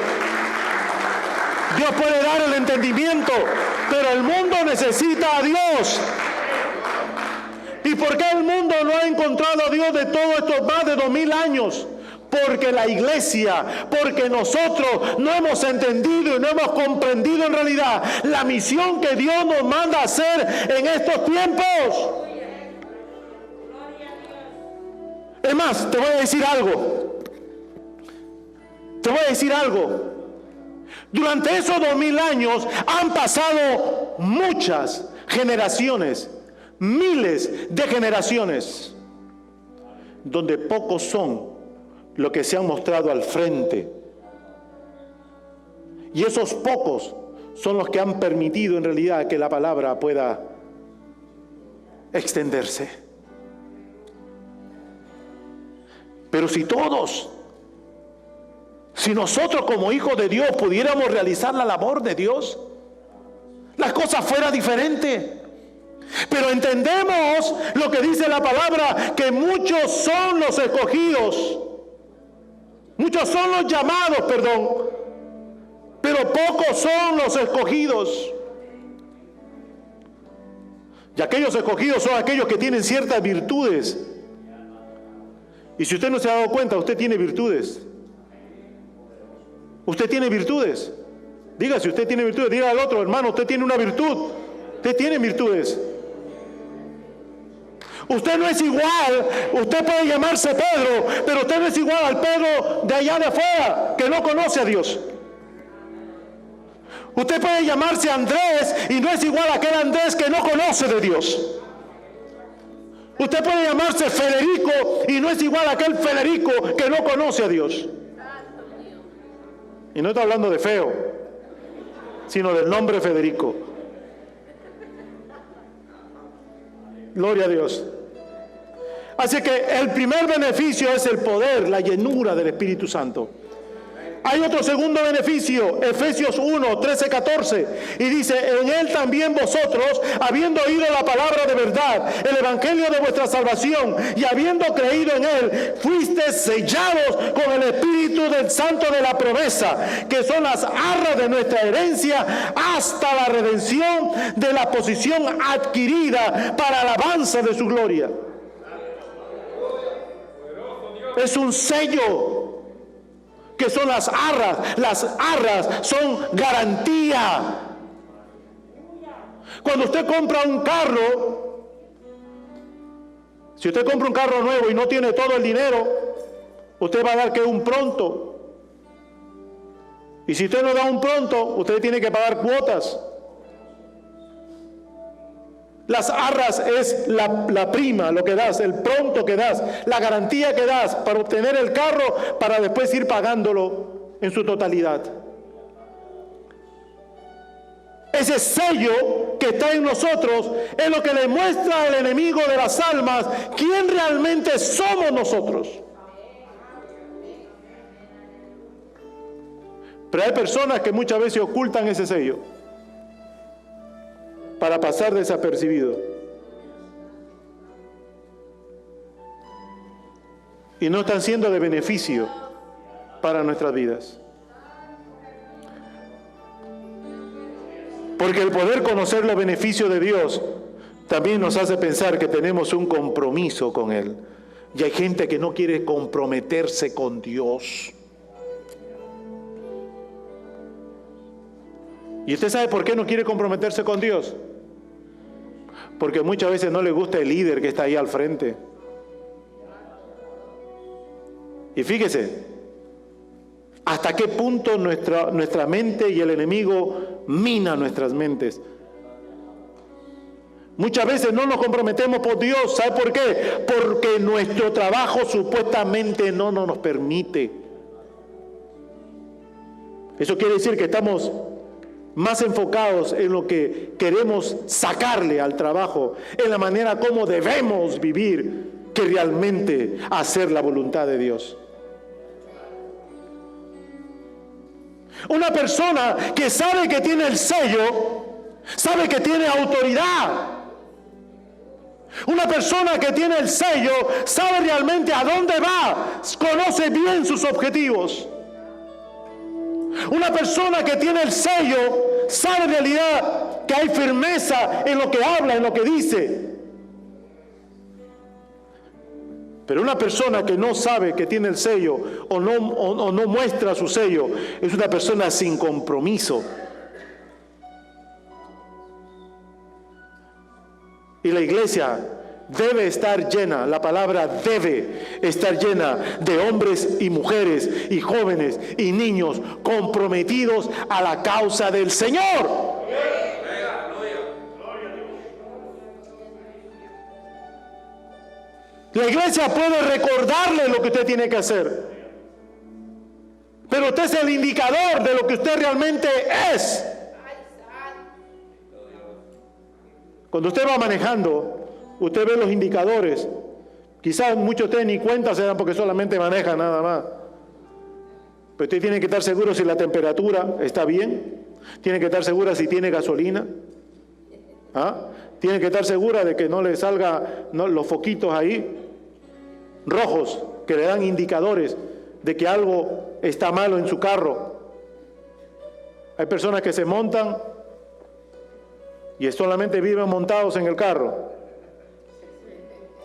Dios puede dar el entendimiento, pero el mundo necesita a Dios. ¿Y por qué el mundo no ha encontrado a Dios de todos estos más de 2000 años? Porque la iglesia, porque nosotros no hemos entendido y no hemos comprendido en realidad la misión que Dios nos manda a hacer en estos tiempos. Es más, te voy a decir algo. Durante esos 2000 años han pasado muchas generaciones, miles de generaciones, donde pocos son los que se han mostrado al frente. Y esos pocos son los que han permitido en realidad que la palabra pueda extenderse. Pero si nosotros como hijos de Dios pudiéramos realizar la labor de Dios, las cosas fueran diferentes. Pero entendemos lo que dice la palabra, que muchos son los escogidos, muchos son los llamados, pero pocos son los escogidos. Y aquellos escogidos son aquellos que tienen ciertas virtudes. Y si usted no se ha dado cuenta, usted tiene virtudes. Usted tiene virtudes. Diga, si usted tiene virtudes, diga al otro, hermano, usted tiene una virtud. Usted tiene virtudes. Usted no es igual, usted puede llamarse Pedro, pero usted no es igual al Pedro de allá de afuera, que no conoce a Dios. Usted puede llamarse Andrés y no es igual a aquel Andrés que no conoce de Dios. Usted puede llamarse Federico y no es igual a aquel Federico que no conoce a Dios. Y no está hablando de feo, sino del nombre Federico. Gloria a Dios. Así que el primer beneficio es el poder, la llenura del Espíritu Santo. Hay otro segundo beneficio, Efesios 1, 13, 14, y dice, en él también vosotros, habiendo oído la palabra de verdad, el evangelio de vuestra salvación, y habiendo creído en él, fuisteis sellados con el Espíritu del Santo de la promesa, que son las arras de nuestra herencia, hasta la redención de la posesión adquirida para alabanza de su gloria. Es un sello, que son las arras. Las arras son garantía. Cuando usted compra un carro, si usted compra un carro nuevo y no tiene todo el dinero, usted va a dar que un pronto. Y si usted no da un pronto, usted tiene que pagar cuotas. Las arras es la prima, lo que das, el pronto que das, la garantía que das para obtener el carro, para después ir pagándolo en su totalidad. Ese sello que está en nosotros es lo que le muestra al enemigo de las almas quién realmente somos nosotros. Pero hay personas que muchas veces ocultan ese sello para pasar desapercibido. Y no están siendo de beneficio para nuestras vidas. Porque el poder conocer los beneficios de Dios también nos hace pensar que tenemos un compromiso con Él. Y hay gente que no quiere comprometerse con Dios. ¿Y usted sabe por qué no quiere comprometerse con Dios? Porque muchas veces no le gusta el líder que está ahí al frente. Y fíjese, hasta qué punto nuestra mente y el enemigo mina nuestras mentes. Muchas veces no nos comprometemos por Dios. ¿Sabe por qué? Porque nuestro trabajo supuestamente no nos permite. Eso quiere decir que estamos más enfocados en lo que queremos sacarle al trabajo, en la manera como debemos vivir, que realmente hacer la voluntad de Dios. Una persona que sabe que tiene el sello, sabe que tiene autoridad. Una persona que tiene el sello sabe realmente a dónde va, conoce bien sus objetivos. Una persona que tiene el sello sabe en realidad que hay firmeza en lo que habla, en lo que dice. Pero una persona que no sabe que tiene el sello o no muestra su sello es una persona sin compromiso. Y la iglesia debe estar llena, la palabra debe estar llena de hombres y mujeres y jóvenes y niños comprometidos a la causa del Señor. La iglesia puede recordarle lo que usted tiene que hacer, pero usted es el indicador de lo que usted realmente es. Cuando usted va manejando, usted ve los indicadores. Quizás muchos de ustedes ni cuenta se dan porque solamente manejan nada más. Pero usted tiene que estar seguro si la temperatura está bien. Tiene que estar segura si tiene gasolina. Tiene que estar segura de que no le salgan los foquitos ahí rojos que le dan indicadores de que algo está malo en su carro. Hay personas que se montan y solamente viven montados en el carro.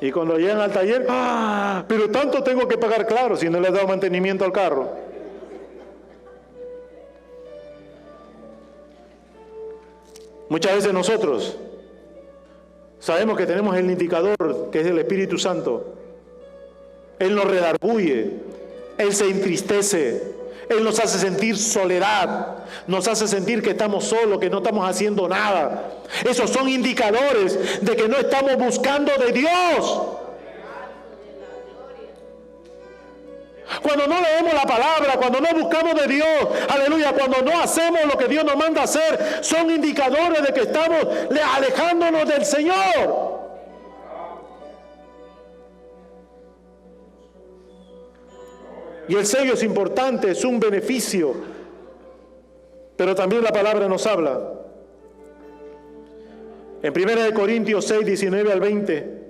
Y cuando llegan al taller, pero tanto tengo que pagar, claro, si no le he dado mantenimiento al carro. Muchas veces nosotros sabemos que tenemos el indicador que es el Espíritu Santo. Él nos redarguye, Él se entristece, Él nos hace sentir soledad, nos hace sentir que estamos solos, que no estamos haciendo nada. Esos son indicadores de que no estamos buscando de Dios. Cuando no leemos la palabra, cuando no buscamos de Dios, aleluya, cuando no hacemos lo que Dios nos manda hacer, son indicadores de que estamos alejándonos del Señor. Y el sello es importante, es un beneficio, pero también la palabra nos habla. En 1 Corintios 6, 19 al 20,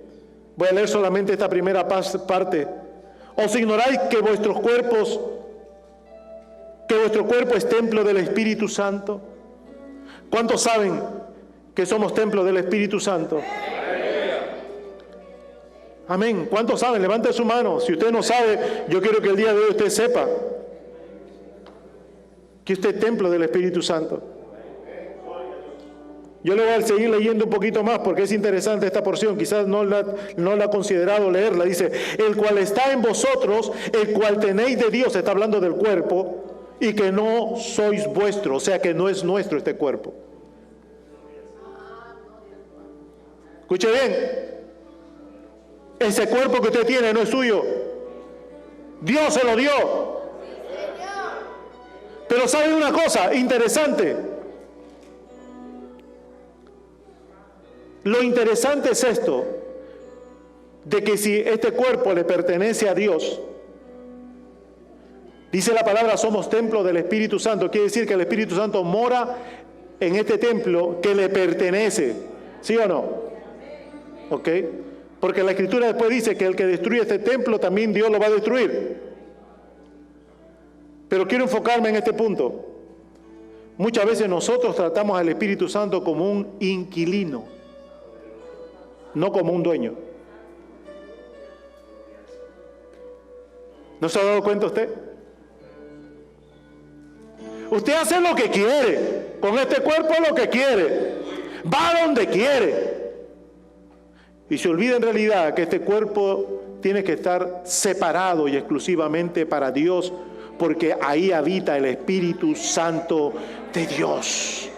voy a leer solamente esta primera parte. ¿Os ignoráis que vuestro cuerpo es templo del Espíritu Santo? ¿Cuántos saben que somos templo del Espíritu Santo? Amén. ¿Cuántos saben? Levante su mano. Si usted no sabe, yo quiero que el día de hoy usted sepa que usted es templo del Espíritu Santo. Yo le voy a seguir leyendo un poquito más porque es interesante esta porción. Quizás no la ha considerado leerla. Dice, el cual está en vosotros, el cual tenéis de Dios, está hablando del cuerpo, y que no sois vuestro, o sea que no es nuestro este cuerpo. Escuche bien. Ese cuerpo que usted tiene no es suyo. Dios se lo dio. Pero ¿saben una cosa interesante? Lo interesante es esto, de que si este cuerpo le pertenece a Dios Dice la palabra, somos templo del Espíritu Santo. Quiere decir que el Espíritu Santo mora en este templo que le pertenece. ¿Sí o no? ¿Ok? Porque la Escritura después dice que el que destruye este templo también Dios lo va a destruir. Pero quiero enfocarme en este punto. Muchas veces nosotros tratamos al Espíritu Santo como un inquilino, no como un dueño. ¿No se ha dado cuenta usted? Usted hace lo que quiere, con este cuerpo lo que quiere, va donde quiere. Y se olvida en realidad que este cuerpo tiene que estar separado y exclusivamente para Dios, porque ahí habita el Espíritu Santo de Dios.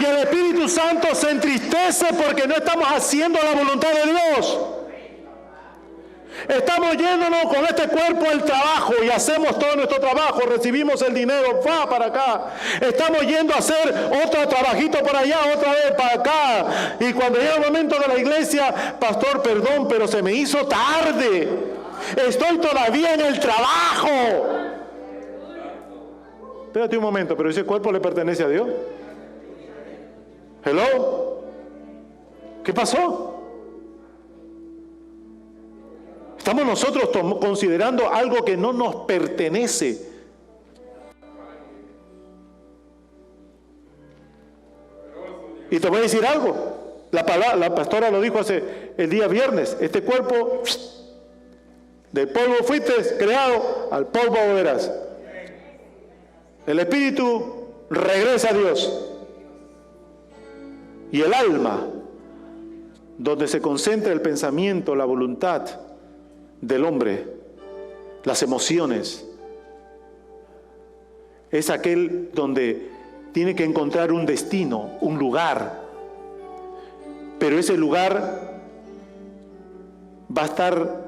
Y el Espíritu Santo se entristece porque no estamos haciendo la voluntad de Dios. Estamos yéndonos con este cuerpo al trabajo y hacemos todo nuestro trabajo, recibimos el dinero, va para acá. Estamos yendo a hacer otro trabajito por allá, otra vez para acá. Y cuando llega el momento de la iglesia, pastor, perdón, pero se me hizo tarde. Estoy todavía en el trabajo. Espérate un momento, pero ese cuerpo le pertenece a Dios. Hello. ¿Qué pasó? Estamos nosotros considerando algo que no nos pertenece. Y te voy a decir algo. La pastora lo dijo el día viernes. Este cuerpo, del polvo fuiste creado, al polvo volverás. El espíritu regresa a Dios. Y el alma, donde se concentra el pensamiento, la voluntad del hombre, las emociones, es aquel donde tiene que encontrar un destino, un lugar, pero ese lugar va a estar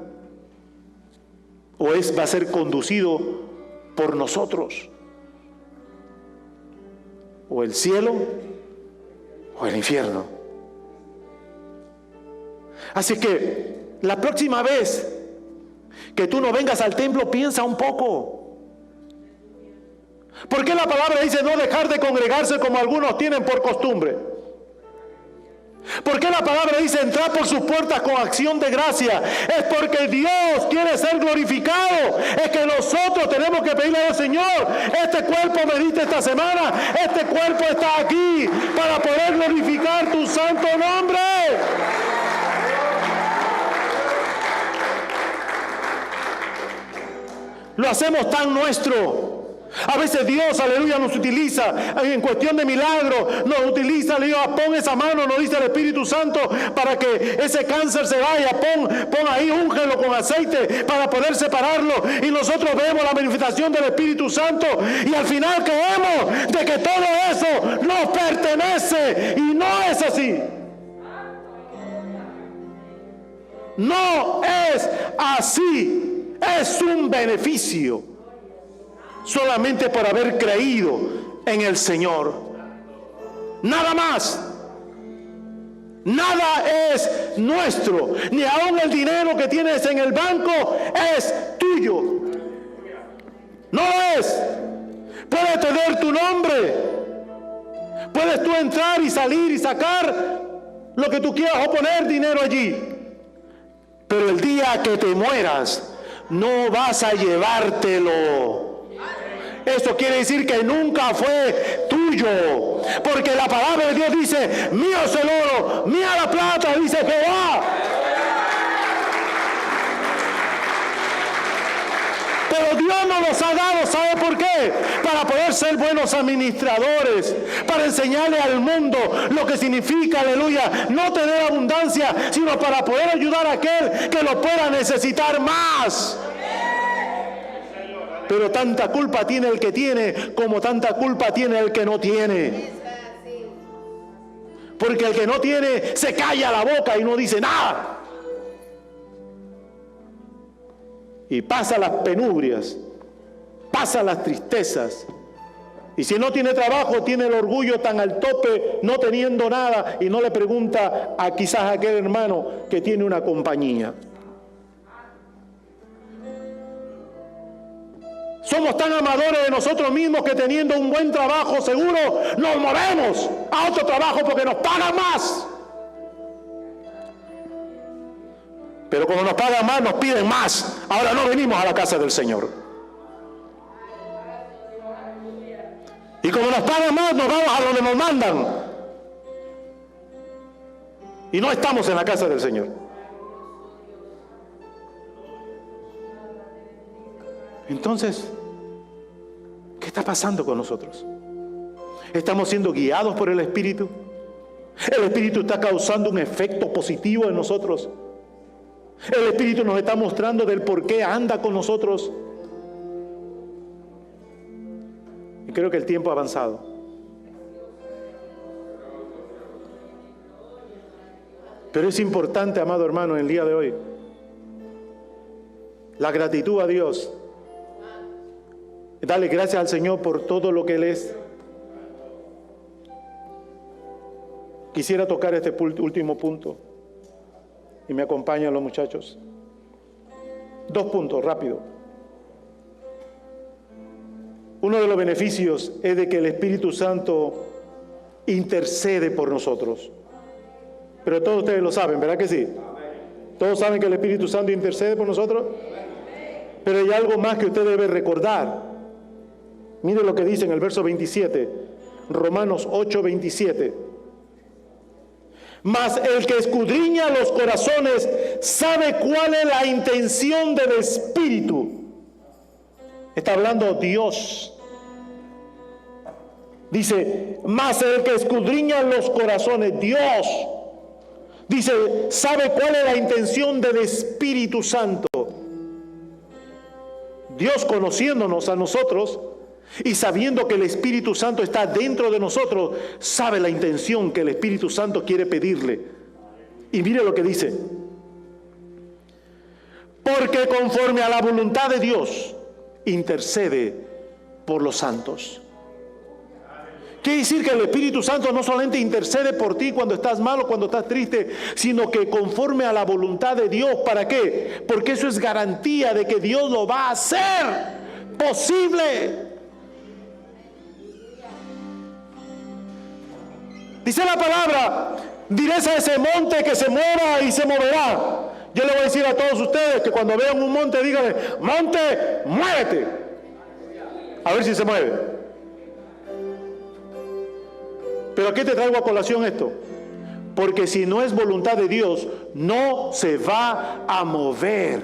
va a ser conducido por nosotros, o el cielo o el infierno. Así que la próxima vez que tú no vengas al templo, piensa un poco. ¿Por qué la palabra dice no dejar de congregarse como algunos tienen por costumbre? ¿Por qué la palabra dice entrar por sus puertas con acción de gracia? Es porque Dios quiere ser glorificado. Es que nosotros tenemos que pedirle al Señor, este cuerpo me diste esta semana, este cuerpo está aquí para poder glorificar tu santo nombre. Lo hacemos tan nuestro. A veces Dios, aleluya, nos utiliza en cuestión de milagro, nos utiliza, aleluya, pon esa mano, nos dice el Espíritu Santo, para que ese cáncer se vaya, pon ahí, úngelo con aceite para poder separarlo, y nosotros vemos la manifestación del Espíritu Santo, y al final creemos de que todo eso nos pertenece, y no es así. No es así. Es un beneficio solamente por haber creído en el Señor. Nada más. Nada es nuestro. Ni aun el dinero que tienes en el banco es tuyo. No lo es. Puedes tener tu nombre. Puedes tú entrar y salir y sacar lo que tú quieras o poner dinero allí. Pero el día que te mueras, no vas a llevártelo. Eso quiere decir que nunca fue tuyo, porque la palabra de Dios dice, mío es el oro, mía la plata, dice Jehová. Pero Dios nos los ha dado, ¿sabe por qué? Para poder ser buenos administradores, para enseñarle al mundo lo que significa, aleluya, no tener abundancia, sino para poder ayudar a aquel que lo pueda necesitar más. Pero tanta culpa tiene el que tiene, como tanta culpa tiene el que no tiene. Porque el que no tiene se calla la boca y no dice nada. Y pasa las penurias, pasa las tristezas, Y si no tiene trabajo, tiene el orgullo tan al tope, no teniendo nada, y no le pregunta a quizás a aquel hermano que tiene una compañía. Somos tan amadores de nosotros mismos que teniendo un buen trabajo seguro, nos movemos a otro trabajo porque nos pagan más. Pero como nos pagan más, nos piden más. Ahora no venimos a la casa del Señor. Y como nos pagan más, nos vamos a donde nos mandan. Y no estamos en la casa del Señor. Entonces, ¿qué está pasando con nosotros? ¿Estamos siendo guiados por el Espíritu? ¿El Espíritu está causando un efecto positivo en nosotros? ¿El Espíritu nos está mostrando del por qué anda con nosotros? Y creo que el tiempo ha avanzado. Pero es importante, amado hermano, en el día de hoy, la gratitud a Dios. Dale gracias al Señor por todo lo que Él es. Quisiera tocar este último punto. Y me acompañan los muchachos. 2 puntos, rápido. Uno de los beneficios es de que el Espíritu Santo intercede por nosotros. Pero todos ustedes lo saben, ¿verdad que sí? ¿Todos saben que el Espíritu Santo intercede por nosotros? Pero hay algo más que usted debe recordar. Mire lo que dice en el verso 27, Romanos 8, 27. Mas el que escudriña los corazones sabe cuál es la intención del Espíritu. Está hablando Dios. Dice, mas el que escudriña los corazones, Dios. Dice, sabe cuál es la intención del Espíritu Santo. Dios, conociéndonos a nosotros y sabiendo que el Espíritu Santo está dentro de nosotros, sabe la intención que el Espíritu Santo quiere pedirle. Y mire lo que dice. Porque conforme a la voluntad de Dios, intercede por los santos. Quiere decir que el Espíritu Santo no solamente intercede por ti cuando estás mal o cuando estás triste, sino que conforme a la voluntad de Dios. ¿Para qué? Porque eso es garantía de que Dios lo va a hacer posible. Dice la palabra, diréis a ese monte que se mueva y se moverá. Yo le voy a decir a todos ustedes que cuando vean un monte, díganle, monte, muévete. A ver si se mueve. Pero ¿qué te traigo a colación esto? Porque si no es voluntad de Dios, no se va a mover.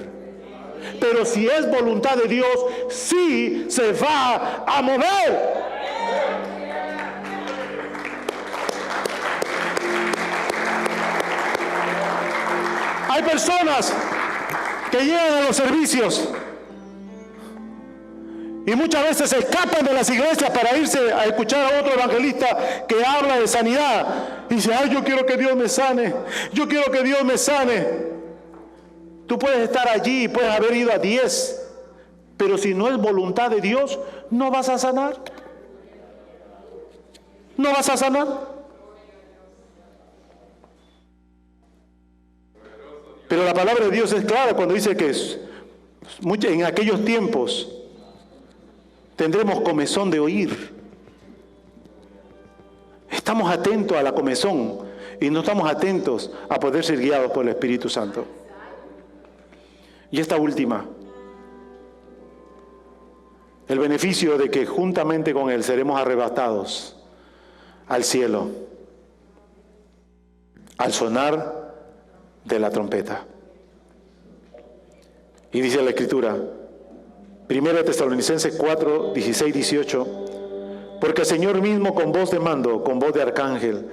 Pero si es voluntad de Dios, sí se va a mover. Hay personas que llegan a los servicios y muchas veces se escapan de las iglesias para irse a escuchar a otro evangelista que habla de sanidad. Y dice, ay, yo quiero que Dios me sane. Yo quiero que Dios me sane. Tú puedes estar allí y puedes haber ido a 10. Pero si no es voluntad de Dios, no vas a sanar. No vas a sanar. Pero la palabra de Dios es clara cuando dice que en aquellos tiempos tendremos comezón de oír. Estamos atentos a la comezón y no estamos atentos a poder ser guiados por el Espíritu Santo. Y esta última, el beneficio de que juntamente con Él seremos arrebatados al cielo al sonar de la trompeta. Y dice la Escritura, 1 Tesalonicenses 4, 16, 18, porque el Señor mismo con voz de mando, con voz de arcángel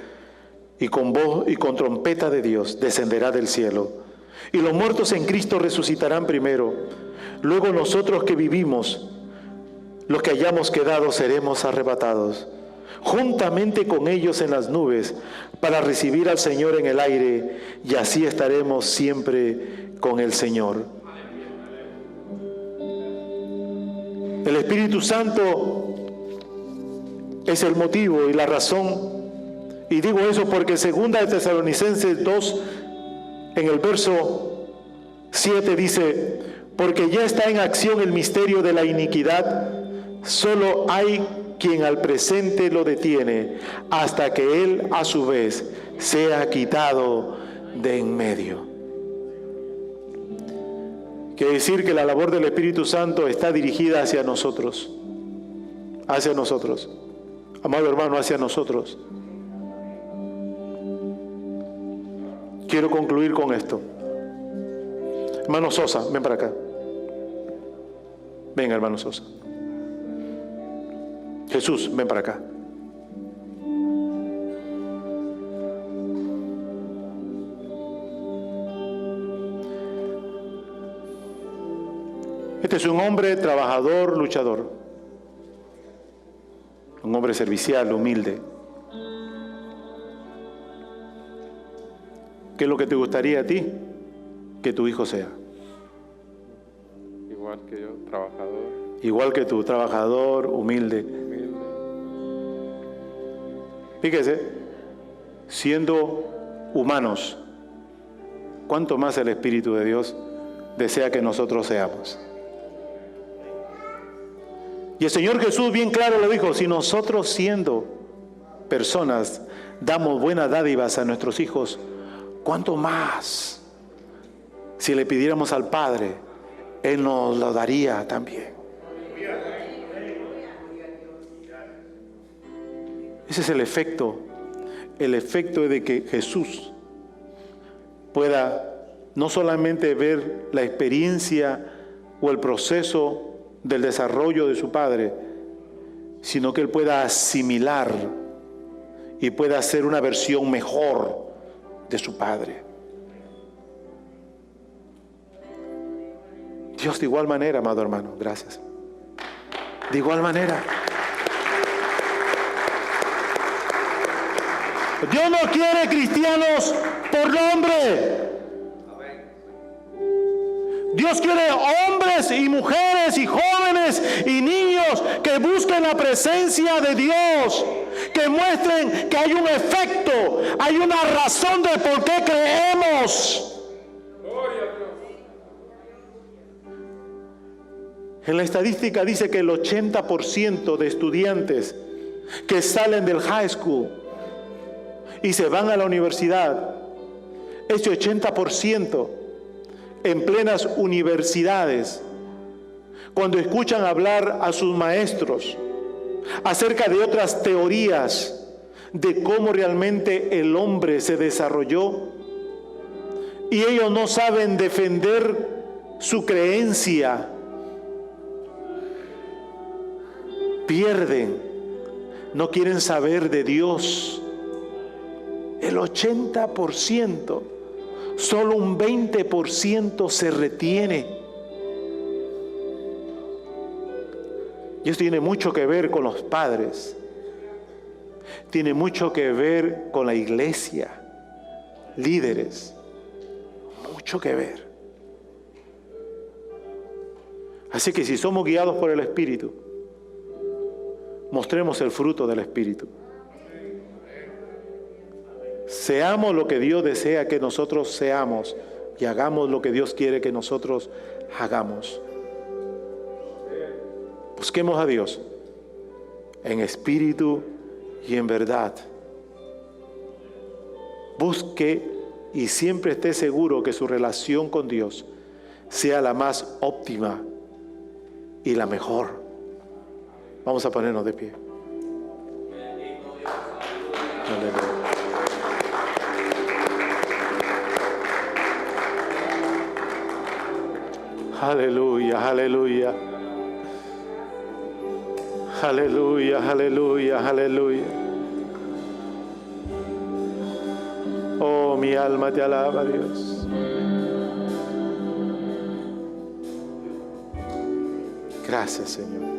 y con voz y con trompeta de Dios descenderá del cielo, y los muertos en Cristo resucitarán primero. Luego nosotros que vivimos, los que hayamos quedado, seremos arrebatados juntamente con ellos en las nubes para recibir al Señor en el aire, y así estaremos siempre con el Señor. El Espíritu Santo es el motivo y la razón. Y digo eso porque 2 de Tesalonicenses 2, en el verso 7 dice: porque ya está en acción el misterio de la iniquidad, solo hay quien al presente lo detiene, hasta que él a su vez sea quitado de en medio. Quiere decir que la labor del Espíritu Santo está dirigida hacia nosotros. Hacia nosotros. Amado hermano, hacia nosotros. Quiero concluir con esto. Hermano Sosa, ven para acá. Venga, hermano Sosa. Jesús, ven para acá. Este es un hombre trabajador, luchador. Un hombre servicial, humilde. ¿Qué es lo que te gustaría a ti que tu hijo sea? Igual que yo, trabajador. Igual que tú, trabajador, humilde. Fíjese, siendo humanos, ¿cuánto más el Espíritu de Dios desea que nosotros seamos? Y el Señor Jesús bien claro lo dijo: si nosotros siendo personas damos buenas dádivas a nuestros hijos, ¿cuánto más si le pidiéramos al Padre, Él nos lo daría también? Ese es el efecto de que Jesús pueda no solamente ver la experiencia o el proceso del desarrollo de su Padre, sino que Él pueda asimilar y pueda hacer una versión mejor de su Padre. Dios de igual manera, amado hermano, gracias. De igual manera. Dios no quiere cristianos por nombre. Dios quiere hombres y mujeres y jóvenes y niños que busquen la presencia de Dios, que muestren que hay un efecto, hay una razón de por qué creemos. En la estadística dice que el 80% de estudiantes que salen del high school y se van a la universidad, ese 80% en plenas universidades, cuando escuchan hablar a sus maestros acerca de otras teorías de cómo realmente el hombre se desarrolló, y ellos no saben defender su creencia, pierden, no quieren saber de Dios. El 80%, solo un 20% se retiene. Y esto tiene mucho que ver con los padres, tiene mucho que ver con la iglesia, líderes, mucho que ver. Así que si somos guiados por el Espíritu, mostremos el fruto del Espíritu. Seamos lo que Dios desea que nosotros seamos y hagamos lo que Dios quiere que nosotros hagamos. Busquemos a Dios en espíritu y en verdad. Busque y siempre esté seguro que su relación con Dios sea la más óptima y la mejor. Vamos a ponernos de pie. Aleluya, aleluya. Aleluya, aleluya, aleluya. Oh, mi alma te alaba, Dios. Gracias, Señor.